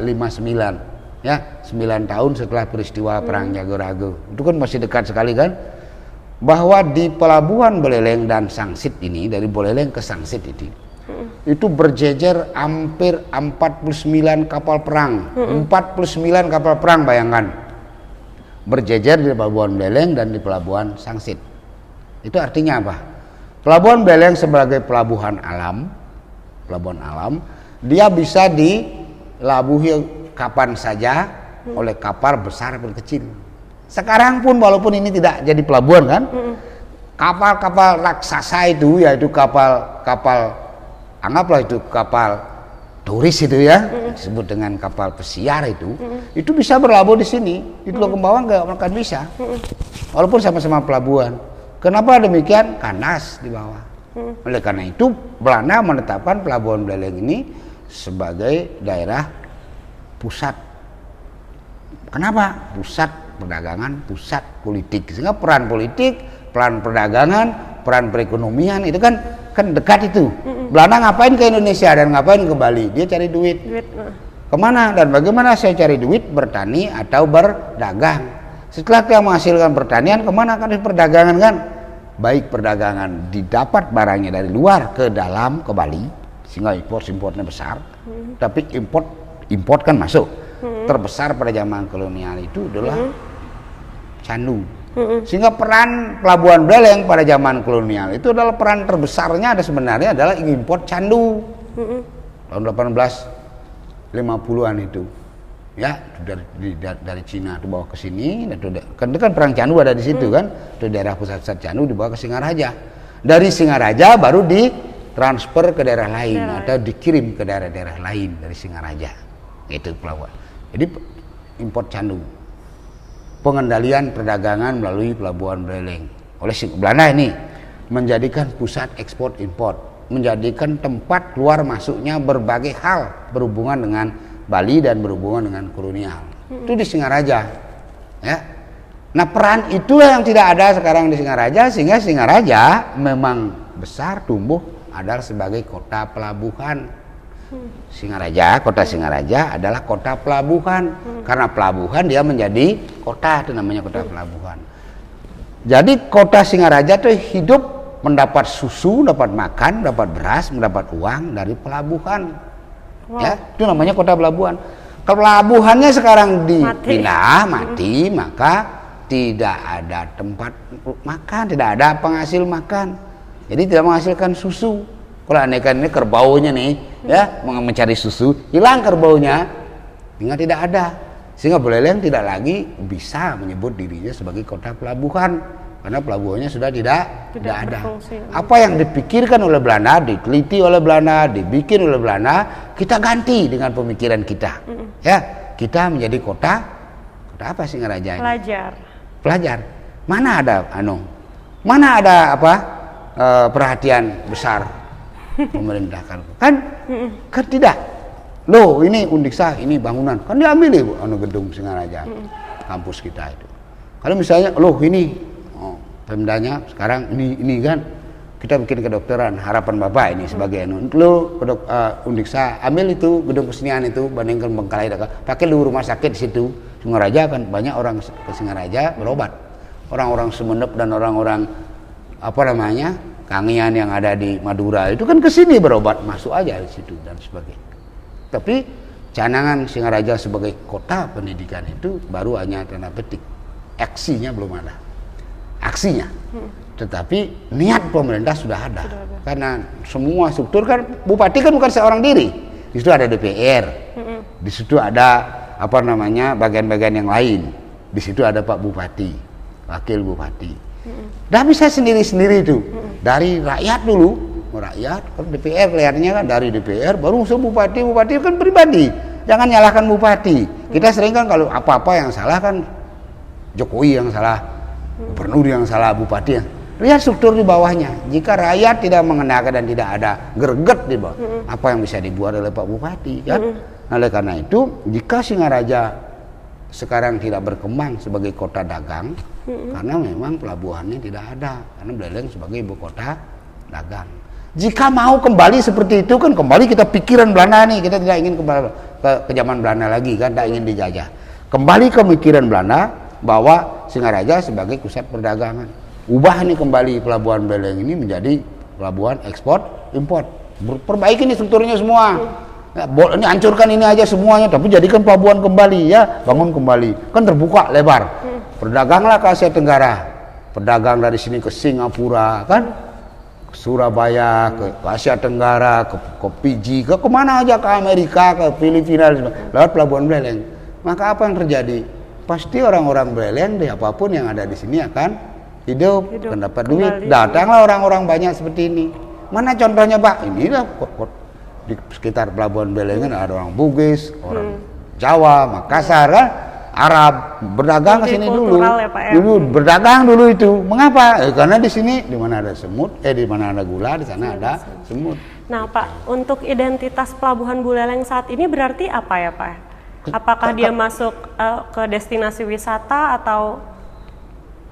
ya, 9 tahun setelah peristiwa perang Jagaraga. Itu kan masih dekat sekali kan, bahwa di Pelabuhan Buleleng dan Sangsit ini, dari Buleleng ke Sangsit itu berjejer hampir 49 kapal perang. 49 kapal perang, bayangkan, berjejer di Pelabuhan Buleleng dan di Pelabuhan Sangsit. Itu artinya apa? Pelabuhan Buleleng sebagai pelabuhan alam, dia bisa dilabuhi kapan saja oleh kapal besar dan kecil. Sekarang pun walaupun ini tidak jadi pelabuhan kan, kapal-kapal raksasa itu, yaitu kapal anggaplah itu kapal turis itu ya, disebut dengan kapal pesiar itu bisa berlabuh di sini. Di Teluk Kembawang nggak akan bisa, walaupun sama-sama pelabuhan. Kenapa demikian? Kandas di bawah. Oleh karena itu Belanda menetapkan Pelabuhan Beleleng ini sebagai daerah pusat. Kenapa? Pusat perdagangan, pusat politik. Sehingga peran politik, peran perdagangan, peran perekonomian itu kan dekat itu. Belanda ngapain ke Indonesia dan ngapain ke Bali? Dia cari duit. Kemana dan bagaimana saya cari duit? Bertani atau berdagang. Setelah dia menghasilkan pertanian, kemana kan perdagangan kan? Baik perdagangan didapat barangnya dari luar ke dalam ke Bali, sehingga importnya besar. Tapi import kan masuk. Terbesar pada zaman kolonial itu adalah candu. Sehingga peran Pelabuhan Beleleng pada zaman kolonial itu adalah peran terbesarnya sebenarnya adalah import candu. Tahun 1850-an itu. Ya, dari Cina dibawa ke sini, kan perang candu ada di situ kan, itu daerah pusat candu dibawa ke Singaraja. Dari Singaraja baru ditransfer ke daerah lain atau dikirim ke daerah-daerah lain dari Singaraja. Itu pelabuhan. Jadi import candu, pengendalian perdagangan melalui Pelabuhan Beleleng oleh Belanda ini menjadikan pusat ekspor import, menjadikan tempat keluar masuknya berbagai hal berhubungan dengan Bali dan berhubungan dengan kolonial. Itu di Singaraja, ya. Nah peran itulah yang tidak ada sekarang di Singaraja, sehingga Singaraja memang besar tumbuh adalah sebagai kota pelabuhan. Singaraja, kota Singaraja adalah kota pelabuhan. Karena pelabuhan dia menjadi kota, itu namanya kota pelabuhan. Jadi kota Singaraja itu hidup mendapat susu, dapat makan, dapat beras, mendapat uang dari pelabuhan. Ya, itu namanya kota pelabuhan. Kalau pelabuhannya sekarang dipindah mati, maka tidak ada tempat makan, tidak ada penghasil makan. Jadi tidak menghasilkan susu. Kalau anehkan ini kerbaunya nih, ya, mencari susu, hilang kerbaunya, hingga tidak ada. Sehingga Beleleng tidak lagi bisa menyebut dirinya sebagai kota pelabuhan. Karena pelabuhannya sudah tidak ada. Apa yang dipikirkan oleh Belanda, diteliti oleh Belanda, dibikin oleh Belanda, kita ganti dengan pemikiran kita. Ya, kita menjadi kota apa Singaraja? Pelajar. Mana ada Mana ada perhatian besar pemerintah kan tidak. Loh, ini Undiksa, ini bangunan. Kan diambil gedung Singaraja. Kampus kita itu. Kalau misalnya ini Pemdanya sekarang ini kan kita bikin kedokteran Harapan Bapak ini sebagai Undiksa ambil itu gedung kesenian itu bandingkan Bengkalai, pakai di rumah sakit di situ Singaraja kan banyak orang ke Singaraja berobat, orang-orang Sumenep dan orang-orang Kangean yang ada di Madura itu kan ke sini berobat, masuk aja di situ dan sebagainya. Tapi canangan Singaraja sebagai kota pendidikan itu baru hanya tanda petik, aksinya belum ada. Tetapi niat pemerintah sudah ada. Karena semua struktur kan bupati kan bukan seorang diri. Di situ ada DPR. Di situ ada bagian-bagian yang lain. Di situ ada Pak Bupati, Wakil Bupati. Dah bisa sendiri-sendiri itu. Dari rakyat dulu, kan DPR kelihatannya kan dari DPR baru musuh bupati kan pribadi. Jangan nyalahkan bupati. Kita sering kan kalau apa-apa yang salah kan Jokowi yang salah, gubernur yang salah, bupati yang. Lihat struktur di bawahnya. Jika rakyat tidak mengenakan dan tidak ada greget di bawah, apa yang bisa dibuat oleh Pak Bupati kan? Oleh karena itu, jika Singaraja sekarang tidak berkembang sebagai kota dagang, karena memang pelabuhannya tidak ada, karena Beleleng sebagai ibu kota dagang. Jika mau kembali seperti itu kan kembali kita pikiran Belanda nih, kita tidak ingin kembali ke zaman Belanda lagi kan, tidak ingin dijajah. Kembali ke pikiran Belanda bahwa Singaraja sebagai pusat perdagangan. Ubah nih kembali Pelabuhan Beleleng ini menjadi pelabuhan ekspor import. Perbaiki nih strukturnya semua. Ya, ini hancurkan ini aja semuanya, tapi jadikan pelabuhan kembali ya, bangun kembali. Kan terbuka lebar. Perdaganglah ke Asia Tenggara. Pedagang dari sini ke Singapura kan, ke Surabaya, ke Asia Tenggara, ke Fiji, ke kemana aja, ke Amerika, ke Filipina, lewat Pelabuhan Beleleng. maka apa yang terjadi? Pasti orang-orang Buleleng di apapun yang ada di sini akan hidup akan dapat duit. Datanglah orang-orang banyak seperti ini. Mana contohnya, Pak? Inilah di sekitar Pelabuhan Buleleng ada orang Bugis, orang Jawa, Makassar, Arab berdagang ke sini dulu. Ya, Pak, ya? Dulu berdagang dulu itu. Mengapa? Karena di sini di mana ada semut, di mana ada gula, di sana ada semut. Nah, Pak, untuk identitas Pelabuhan Buleleng saat ini berarti apa ya, Pak? Apakah dia masuk ke destinasi wisata atau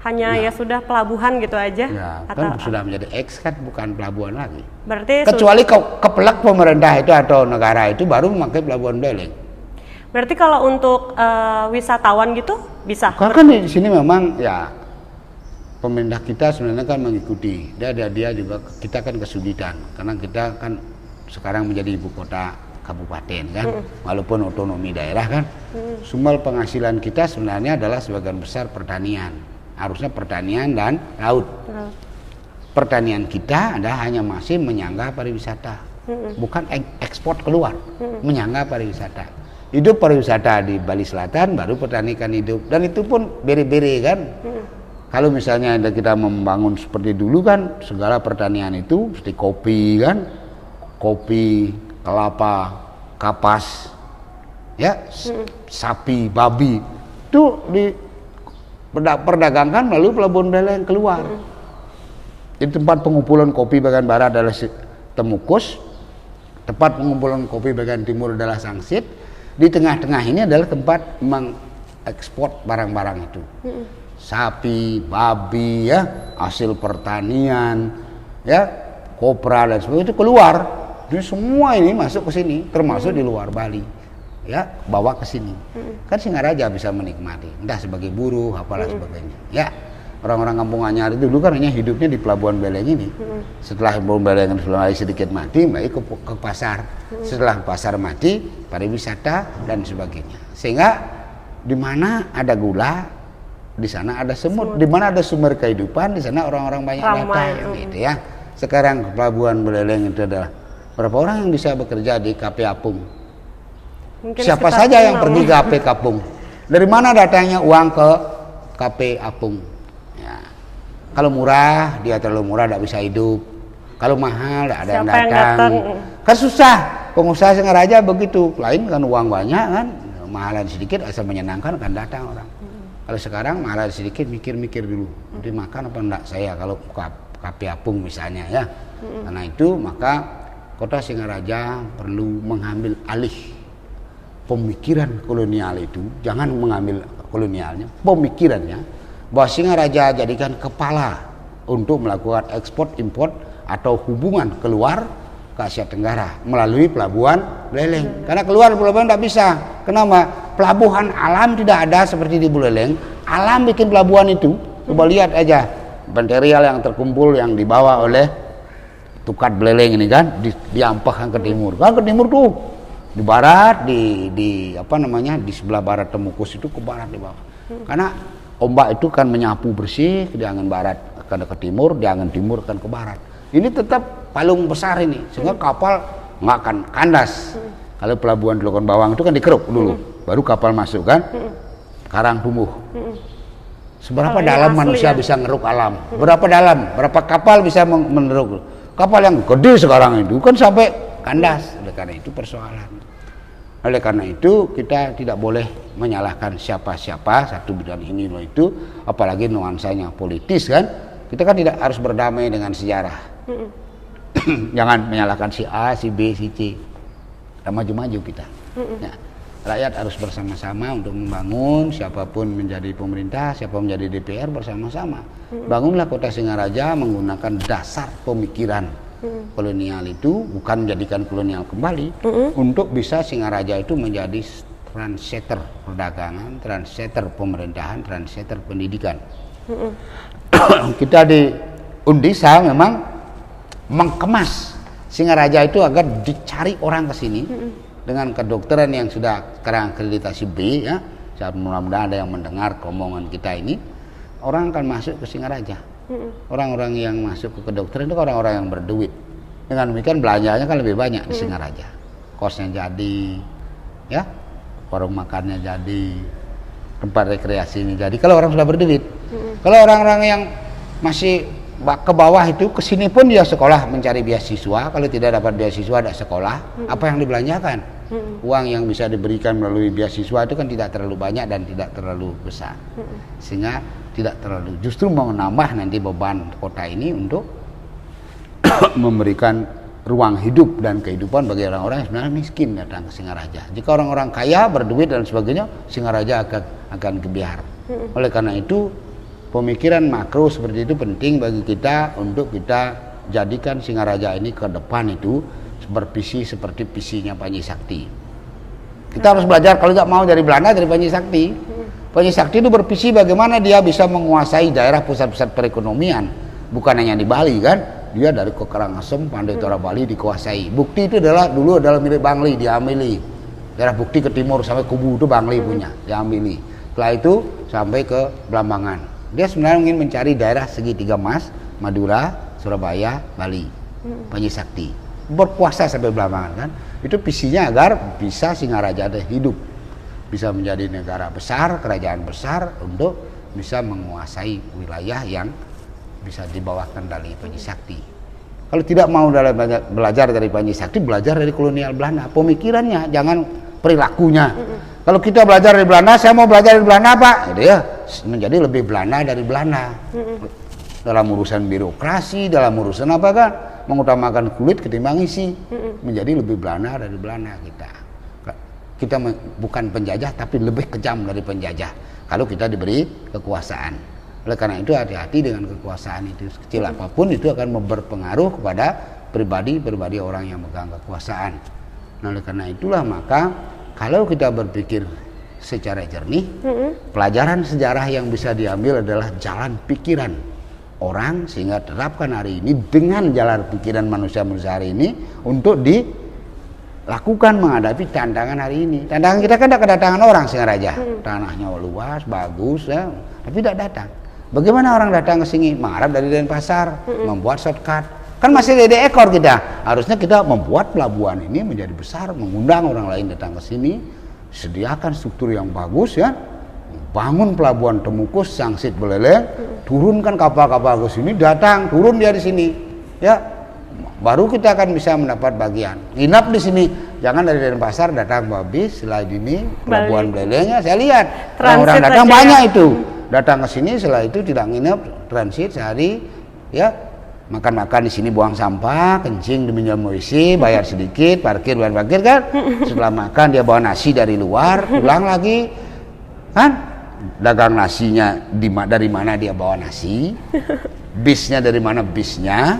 hanya ya sudah pelabuhan gitu aja? Ya, atau kan sudah menjadi X kan, bukan pelabuhan lagi. Berarti kecuali kepelak pemerintah itu atau negara itu baru memakai Pelabuhan Buleleng. Berarti kalau untuk wisatawan gitu bisa? Karena kan di sini memang ya pemerintah kita sebenarnya kan mengikuti. Dia juga kita kan kesulitan karena kita kan sekarang menjadi ibu kota kabupaten kan, walaupun otonomi daerah kan. Sumber penghasilan kita sebenarnya adalah sebagian besar pertanian. Harusnya pertanian dan laut. Pertanian kita hanya masih menyangga pariwisata, bukan ekspor keluar, menyangga pariwisata. Hidup pariwisata di Bali Selatan, baru petani kan hidup, dan itu pun bere-bere kan. Kalau misalnya kita membangun seperti dulu kan, segala pertanian itu seperti kopi kan, kopi, kelapa, kapas, ya, sapi, babi, itu diperdagangkan melalui Pelabuhan Buleleng keluar. Di tempat pengumpulan kopi bagian barat adalah Temukus, tempat pengumpulan kopi bagian timur adalah Sangsit. Di tengah-tengah ini adalah tempat mengekspor barang-barang itu. Sapi, babi, ya, hasil pertanian, ya, kopra dan sebagainya itu keluar. Jadi semua ini masuk ke sini, termasuk di luar Bali, ya, bawa ke sini. Kan Singaraja bisa menikmati, entah sebagai buruh, apalah sebagainya. Ya, orang-orang Kampung Anyar itu dulu kan hanya hidupnya di Pelabuhan Buleleng ini. Setelah Pelabuhan Buleleng sedikit mati, baik ke pasar. Setelah pasar mati, pariwisata dan sebagainya. Sehingga di mana ada gula, di sana ada semut. Di mana ada sumber kehidupan, di sana orang-orang banyak datang, gitu ya. Sekarang Pelabuhan Buleleng itu adalah berapa orang yang bisa bekerja di KP Apung? Mungkin siapa saja yang pergi ke KP Apung? Dari mana datangnya uang ke KP Apung? Ya. Kalau murah, dia terlalu murah tidak bisa hidup. Kalau mahal, tidak ada yang datang. Kan susah. Pengusaha Singaraja begitu. Lain kan uang banyak kan, mahalan sedikit asal menyenangkan akan datang orang. Kalau sekarang mahalan sedikit mikir-mikir dulu. Nanti makan apa enggak saya kalau KP Apung misalnya ya. Karena itu maka Kota Singaraja perlu mengambil alih pemikiran kolonial itu, jangan mengambil kolonialnya, pemikirannya, bahwa Singaraja jadikan kepala untuk melakukan ekspor import atau hubungan keluar ke Asia Tenggara melalui Pelabuhan Buleleng. Karena keluar pelabuhan tidak bisa. Kenapa? Pelabuhan alam tidak ada seperti di Buleleng. Alam bikin pelabuhan itu. Coba lihat aja material yang terkumpul yang dibawa oleh Tukat Buleleng ini kan, diampahkan ke timur. Kan ke timur tuh di barat, di apa namanya, di sebelah barat Temukus itu ke barat di bawah. Karena ombak itu kan menyapu bersih, di angin barat akan ke timur, di angin timur akan ke barat. Ini tetap palung besar ini, sehingga kapal nggak akan kandas. Kalau pelabuhan Telukon Bawang itu kan dikeruk dulu, baru kapal masuk kan, karang tumbuh. Seberapa dalam manusia bisa ngeruk alam? Berapa dalam? Berapa kapal bisa meneruk? Kapal yang gede sekarang itu kan sampai kandas. Oleh karena itu persoalan. Oleh karena itu kita tidak boleh menyalahkan siapa-siapa satu bidang ini loh itu, apalagi nuansanya politis kan. Kita kan tidak harus berdamai dengan sejarah. Jangan menyalahkan si A, si B, si C. Kita maju-maju kita. Ya, rakyat harus bersama-sama untuk membangun, siapapun menjadi pemerintah, siapa menjadi DPR bersama-sama. Bangunlah Kota Singaraja menggunakan dasar pemikiran kolonial itu, bukan menjadikan kolonial kembali, untuk bisa Singaraja itu menjadi trendsetter perdagangan, trendsetter pemerintahan, trendsetter pendidikan. Kita di Undisa memang mengemas Singaraja itu agar dicari orang ke sini dengan kedokteran yang sudah sekarang akreditasi B ya. Mudah-mudahan ada yang mendengar omongan kita ini, orang akan masuk ke Singaraja. Orang-orang yang masuk ke kedokteran itu orang-orang yang berduit. Dengan demikian belanjanya kan lebih banyak di Singaraja. Kosnya jadi, ya, warung makannya jadi, tempat rekreasinya jadi. Kalau orang sudah berduit, kalau orang-orang yang masih ke bawah itu kesini pun dia sekolah mencari beasiswa. Kalau tidak dapat beasiswa ada sekolah, apa yang dibelanjakan? Uang yang bisa diberikan melalui beasiswa itu kan tidak terlalu banyak dan tidak terlalu besar, sehingga tidak terlalu, justru menambah nanti beban kota ini untuk memberikan ruang hidup dan kehidupan bagi orang-orang yang sebenarnya miskin datang ke Singaraja. Jika orang-orang kaya berduit dan sebagainya, Singaraja akan kebiar. Oleh karena itu pemikiran makro seperti itu penting bagi kita untuk kita jadikan Singaraja ini ke depan itu bervisi seperti visinya Panji Sakti. Kita harus belajar, kalau tidak mau dari Belanda, dari Panji Sakti. Panji Sakti itu bervisi bagaimana dia bisa menguasai daerah pusat-pusat perekonomian, bukan hanya di Bali kan. Dia dari ke Karangasem, Pandai Tora Bali dikuasai. Bukti itu dulu adalah milik Bangli, diamili. Daerah Bukti ke timur sampai Kubu itu Bangli punya, diamili. Setelah itu sampai ke Blambangan. Dia sebenarnya ingin mencari daerah segitiga emas, Madura, Surabaya, Bali. Panji Sakti berkuasa sampai Blambangan kan. Itu visinya agar bisa Singaraja ada hidup, bisa menjadi negara besar, kerajaan besar untuk bisa menguasai wilayah yang bisa di bawah kendali Panji Sakti. Kalau tidak mau belajar dari Panji Sakti, belajar dari kolonial Belanda. Pemikirannya, jangan perilakunya. Kalau kita belajar dari Belanda, saya mau belajar dari Belanda Pak, gitu ya, menjadi lebih Belanda dari Belanda. Dalam urusan birokrasi, dalam urusan apa kan, mengutamakan kulit ketimbang isi, menjadi lebih Belanda dari Belanda kita. Kita bukan penjajah, tapi lebih kejam dari penjajah. Kalau kita diberi kekuasaan. Oleh karena itu hati-hati dengan kekuasaan itu, kecil apapun itu akan berpengaruh kepada pribadi orang yang megang kekuasaan. Nah, oleh karena itulah maka kalau kita berpikir secara jernih, pelajaran sejarah yang bisa diambil adalah jalan pikiran orang, sehingga terapkan hari ini dengan jalan pikiran manusia-manusia hari ini untuk dilakukan menghadapi tantangan hari ini. Tantangan kita kan tidak kedatangan orang Singaraja, tanahnya luas, bagus ya, tapi tidak datang. Bagaimana orang datang ke sini? Mengharap dari Denpasar, membuat shortcut. Kan masih ada ekor kita. Harusnya kita membuat pelabuhan ini menjadi besar, mengundang orang lain datang ke sini, sediakan struktur yang bagus ya. Bangun pelabuhan Temukus, Sangsit, Beleleng, turunkan kapal-kapal ke sini, datang, turun dia di sini. Ya. Baru kita akan bisa mendapat bagian. Nginap di sini. Jangan dari Denpasar datang bis, setelah ini pelabuhan Belelengnya saya lihat. Orang datang banyak itu. Datang ke sini, setelah itu tidak nginep, transit sehari, ya makan-makan di sini, buang sampah, kencing di minum WC, bayar sedikit, parkir kan. Setelah makan dia bawa nasi dari luar, pulang lagi, kan? Dagang nasinya dari mana dia bawa nasi, bisnya dari mana bisnya,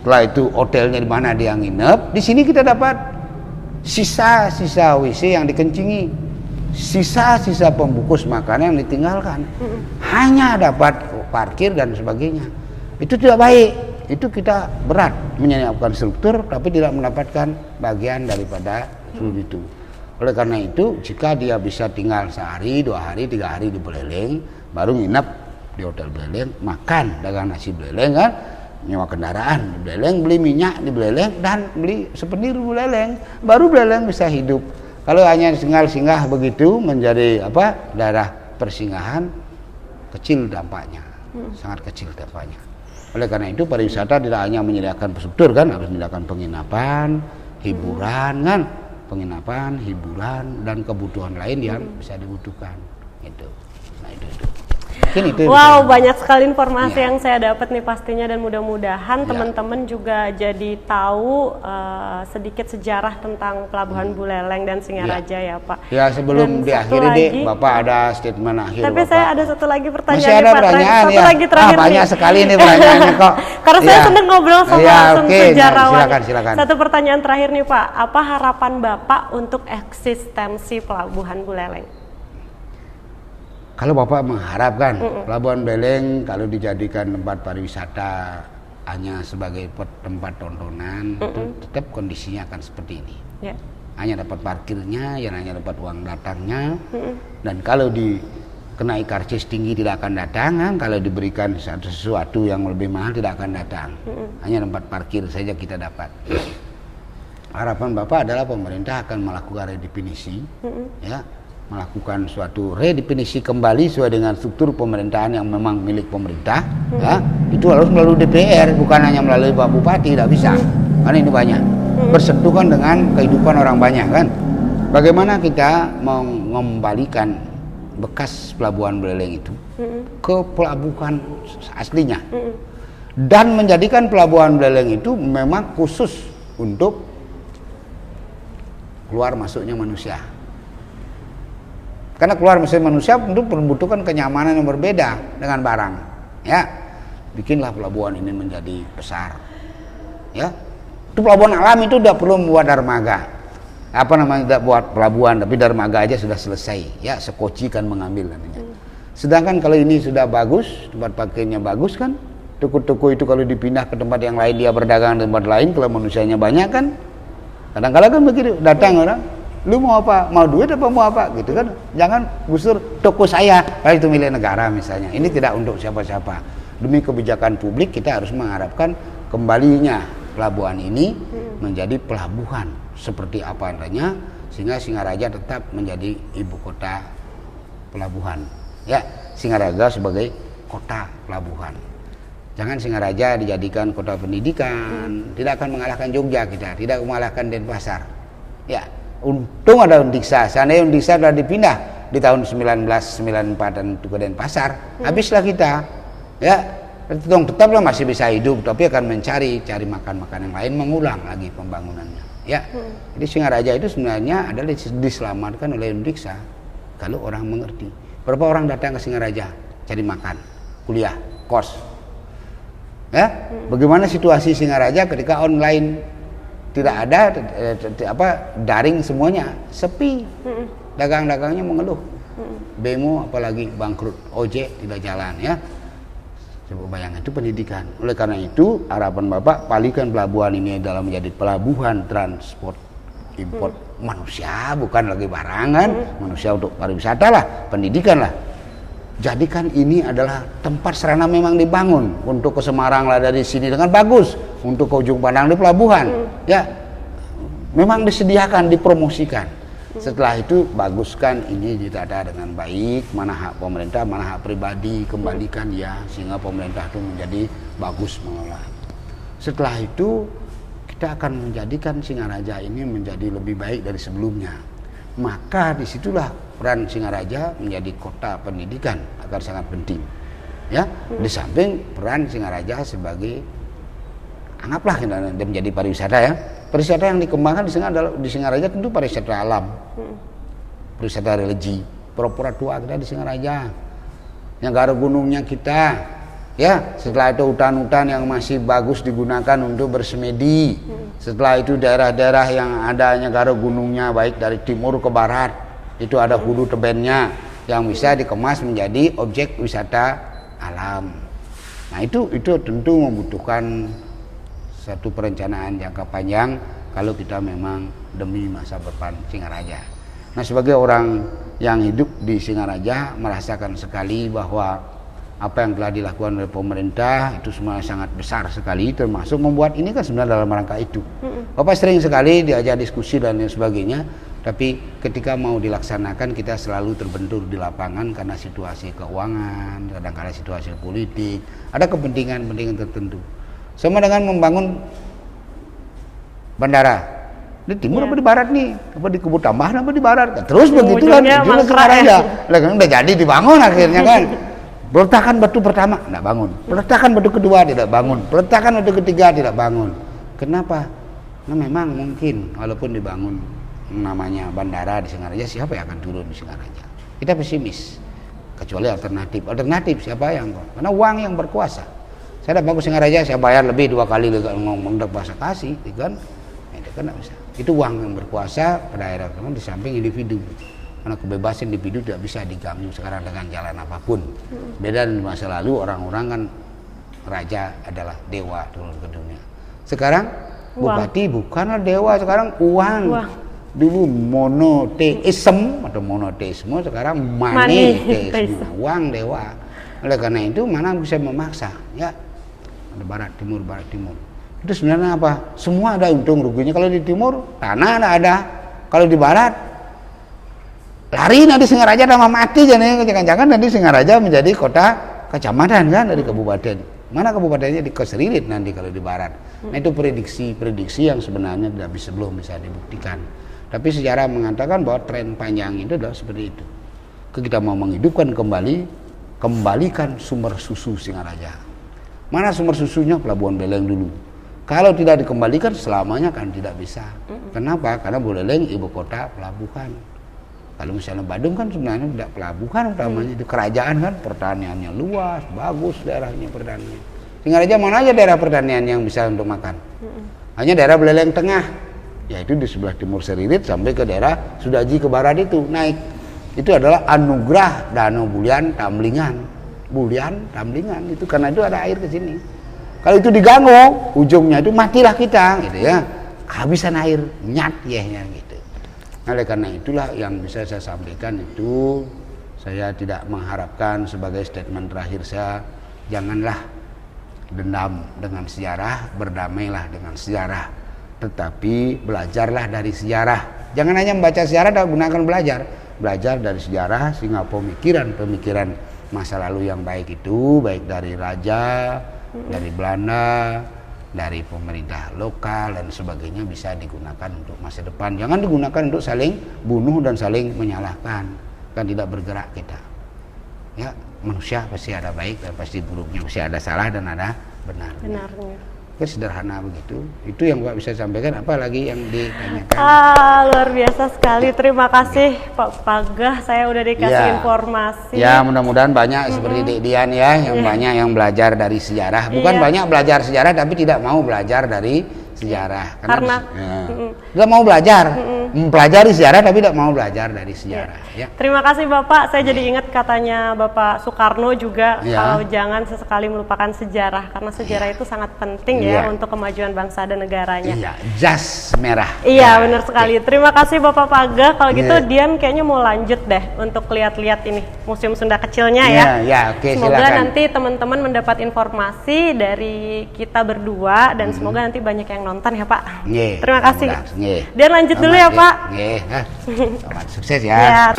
setelah itu hotelnya di mana dia nginep. Di sini kita dapat sisa-sisa WC yang dikencingi, sisa-sisa pembungkus makanan yang ditinggalkan, hanya dapat parkir dan sebagainya. Itu tidak baik. Itu kita berat menyiapkan struktur tapi tidak mendapatkan bagian daripada seluruh itu. Oleh karena itu, jika dia bisa tinggal sehari, 2 hari, 3 hari di Beleleng, baru nginep di hotel Beleleng, makan dagang nasi Beleleng kan, nyewa kendaraan di Beleleng, beli minyak di Beleleng, dan beli souvenir di Beleleng, baru Beleleng bisa hidup. Kalau hanya singgah-singgah begitu menjadi daerah persinggahan, kecil dampaknya, sangat kecil dampaknya. Oleh karena itu pariwisata tidak hanya menyediakan struktur kan, harus menyediakan penginapan, hiburan kan, penginapan, hiburan dan kebutuhan lain yang bisa dibutuhkan. Itu. Nah itu. Wow, banyak sekali informasi yang saya dapat nih pastinya, dan mudah-mudahan teman-teman juga jadi tahu sedikit sejarah tentang Pelabuhan Buleleng dan Singaraja ya Pak. Ya, sebelum diakhiri deh, Bapak ada statement akhir. Tapi Bapak, saya ada satu lagi pertanyaan. Masih ada pertanyaan ya? Satu lagi terakhir banyak sekali nih pertanyaannya kok. Karena saya senang ngobrol sama sejarawan. Silakan. Satu pertanyaan terakhir nih Pak, apa harapan Bapak untuk eksistensi Pelabuhan Buleleng? Kalau Bapak mengharapkan Pelabuhan Beleleng kalau dijadikan tempat pariwisata hanya sebagai tempat tontonan, itu tetap kondisinya akan seperti ini. Hanya dapat parkirnya, hanya dapat uang datangnya, dan kalau dikenai karcis tinggi tidak akan datang, kalau diberikan sesuatu yang lebih mahal tidak akan datang. Hanya tempat parkir saja kita dapat. harapan Bapak adalah pemerintah akan melakukan redefinisi, ya, melakukan suatu redefinisi kembali sesuai dengan struktur pemerintahan yang memang milik pemerintah, ya. Itu harus melalui DPR, bukan hanya melalui Pak Bupati, tidak bisa, karena ini banyak bersentuhan dengan kehidupan orang banyak kan. Bagaimana kita mengembalikan bekas pelabuhan Buleleng itu ke pelabuhan aslinya, dan menjadikan pelabuhan Buleleng itu memang khusus untuk keluar masuknya manusia. Karena keluar masuk manusia tentu membutuhkan kenyamanan yang berbeda dengan barang, ya. Bikinlah pelabuhan ini menjadi besar, ya. Itu pelabuhan alam itu tidak perlu membuat dermaga, tidak buat pelabuhan, tapi dermaga aja sudah selesai, ya. Sekoci kan mengambil nantinya. Sedangkan kalau ini sudah bagus, tempat pakainya bagus kan, toko-toko itu kalau dipindah ke tempat yang lain, dia berdagang di tempat lain, kalau manusianya banyak kan, kadang-kadang kan begitu, datang orang, lu mau apa? Mau duit apa mau apa? Gitu kan. Jangan gusur toko saya, kalau itu milik negara misalnya. Ini tidak untuk siapa-siapa. Demi kebijakan publik kita harus mengharapkan kembalinya pelabuhan ini menjadi pelabuhan seperti apa adanya, sehingga Singaraja tetap menjadi ibu kota pelabuhan. Ya, Singaraja sebagai kota pelabuhan. Jangan Singaraja dijadikan kota pendidikan, tidak akan mengalahkan Jogja kita, tidak mengalahkan Denpasar. Ya. Untung ada Undiksa, seandainya Undiksa sudah dipindah di tahun 1994 dan ke Denpasar, habislah kita, ya. Tetaplah masih bisa hidup, tapi akan cari makan yang lain, mengulang lagi pembangunannya, ya. Jadi Singaraja itu sebenarnya adalah diselamatkan oleh Undiksa, kalau orang mengerti. Berapa orang datang ke Singaraja cari makan, kuliah, kos, ya. Bagaimana situasi Singaraja ketika online? Tidak ada daring, semuanya sepi, dagang-dagangnya mengeluh, bemo apalagi bangkrut, ojek tidak jalan, ya. Coba bayangkan, itu pendidikan. Oleh karena itu harapan Bapak palingkan pelabuhan ini adalah menjadi pelabuhan transport import manusia, bukan lagi barangan, manusia untuk pariwisata lah, pendidikan lah. Jadikan ini adalah tempat sarana memang dibangun untuk ke Semarang lah dari sini dengan bagus, untuk ke ujung pandang di pelabuhan, ya. Memang disediakan, dipromosikan. Setelah itu baguskan ini ditata dengan baik, mana hak pemerintah, mana hak pribadi, kembalikan ya, sehingga pemerintah itu menjadi bagus mengelola. Setelah itu kita akan menjadikan Singaraja ini menjadi lebih baik dari sebelumnya. Maka disitulah peran Singaraja menjadi kota pendidikan akan sangat penting, ya. Di samping peran Singaraja sebagai, anggaplah kita menjadi pariwisata, ya. Pariwisata yang dikembangkan di Singaraja tentu pariwisata alam, pariwisata religi, pura-pura tua kita di Singaraja, yang Garo gunungnya kita, ya. Setelah itu hutan-hutan yang masih bagus digunakan untuk bersemedi. Setelah itu daerah-daerah yang adanya Garo gunungnya, baik dari timur ke barat, itu ada hulu tebennya yang bisa dikemas menjadi objek wisata alam. Nah itu tentu membutuhkan satu perencanaan jangka panjang kalau kita memang demi masa depan Singaraja. Nah sebagai orang yang hidup di Singaraja merasakan sekali bahwa apa yang telah dilakukan oleh pemerintah itu semua sangat besar sekali, termasuk membuat ini kan sebenarnya dalam rangka itu. Bapak sering sekali diajak diskusi dan lain sebagainya, tapi ketika mau dilaksanakan kita selalu terbentur di lapangan karena situasi keuangan, kadang-kadang situasi politik, ada kepentingan tertentu. Sama dengan membangun bandara di timur apa di barat nih, apa di Kubu Tambahan apa di barat, terus begitu kan, ujungnya Singaraja, kan udah jadi dibangun akhirnya kan. Peletakan batu pertama tidak bangun, peletakan batu kedua tidak bangun, peletakan batu ketiga tidak bangun. Kenapa? Nah memang mungkin walaupun dibangun namanya bandara di Singaraja, siapa yang akan turun di Singaraja? Kita pesimis. Kecuali alternatif siapa yang, karena uang yang berkuasa. Saya datang ke Singaraja, saya bayar lebih 2 kali ngomong bahasa kasih, kan? Itu kan tidak bisa. Itu uang yang berkuasa pada daerah, karena di samping individu. Karena kebebasan individu tidak bisa diganggu sekarang dengan jalan apapun. Beda dari masa lalu, orang-orang kan raja adalah dewa turun ke dunia. Sekarang bupati bukanlah dewa, sekarang uang. Dulu monoteisme atau monoteisme, sekarang maneteisme, uang dewa. Oleh karena itu mana bisa memaksa, ya. Ada barat timur, Itu sebenarnya apa? Semua ada untung ruginya. Kalau di timur tanah ada, kalau di barat lari nanti Singaraja sama mati jangan-jangan nanti Singaraja menjadi kota kecamatan kan dari kabupaten. Mana kabupatennya di Keseririt nanti kalau di barat. Nah itu prediksi yang sebenarnya belum bisa dibuktikan. Tapi sejarah mengatakan bahwa tren panjang itu adalah seperti itu. Kita mau menghidupkan kembalikan sumber susu Singaraja. Mana sumber susunya? Pelabuhan Beleng dulu. Kalau tidak dikembalikan selamanya kan tidak bisa. Kenapa? Karena Buleleng ibu kota pelabuhan. Kalau misalnya Badung kan sebenarnya tidak pelabuhan utamanya, itu kerajaan kan, pertaniannya luas, bagus daerahnya pertanian. Singaraja mana aja daerah pertanian yang bisa untuk makan? Hanya daerah Buleleng tengah, yaitu di sebelah timur Seririt sampai ke daerah Sudaji ke barat itu naik. Itu adalah anugerah Danau Bulian Tamlingan. Bulian Tamlingan itu karena itu ada air ke sini. Kalau itu diganggu, ujungnya itu matilah kita, gitu ya. Kehabisan air, nyat yehnya gitu. Oleh karena itulah yang bisa saya sampaikan itu, saya tidak mengharapkan sebagai statement terakhir saya, janganlah dendam dengan sejarah, berdamailah dengan sejarah. Tetapi belajarlah dari sejarah. Jangan hanya membaca sejarah dan gunakan belajar. Belajar dari sejarah sehingga pemikiran masa lalu yang baik itu, baik dari raja, dari Belanda, dari pemerintah lokal dan sebagainya bisa digunakan untuk masa depan. Jangan digunakan untuk saling bunuh dan saling menyalahkan. Kan tidak bergerak kita. Ya, manusia pasti ada baik dan pasti buruknya, pasti ada salah dan ada benarnya. Sederhana begitu. Itu yang Pak bisa sampaikan, apalagi yang ditanyakan. Luar biasa sekali. Terima kasih Pak Pagah, saya udah dikasih informasi. Ya, mudah-mudahan banyak seperti Dek Dian ya, yang banyak yang belajar dari sejarah. Bukan banyak belajar sejarah tapi tidak mau belajar dari sejarah. Karena tidak mau belajar, mempelajari sejarah tapi tidak mau belajar dari sejarah. Ya. Terima kasih Bapak, saya jadi ingat katanya Bapak Soekarno juga, kalau jangan sesekali melupakan sejarah, karena sejarah itu sangat penting ya untuk kemajuan bangsa dan negaranya. Iya, jas merah. Iya, benar sekali. Terima kasih Bapak Pagah. Kalau gitu Dian kayaknya mau lanjut deh untuk lihat-lihat ini Museum Sunda Kecilnya ya. Semoga silakan. nanti teman-teman mendapat informasi dari kita berdua dan semoga nanti banyak yang nonton ya Pak. Terima kasih. Dian lanjut dulu ya Pak. Selamat sukses ya.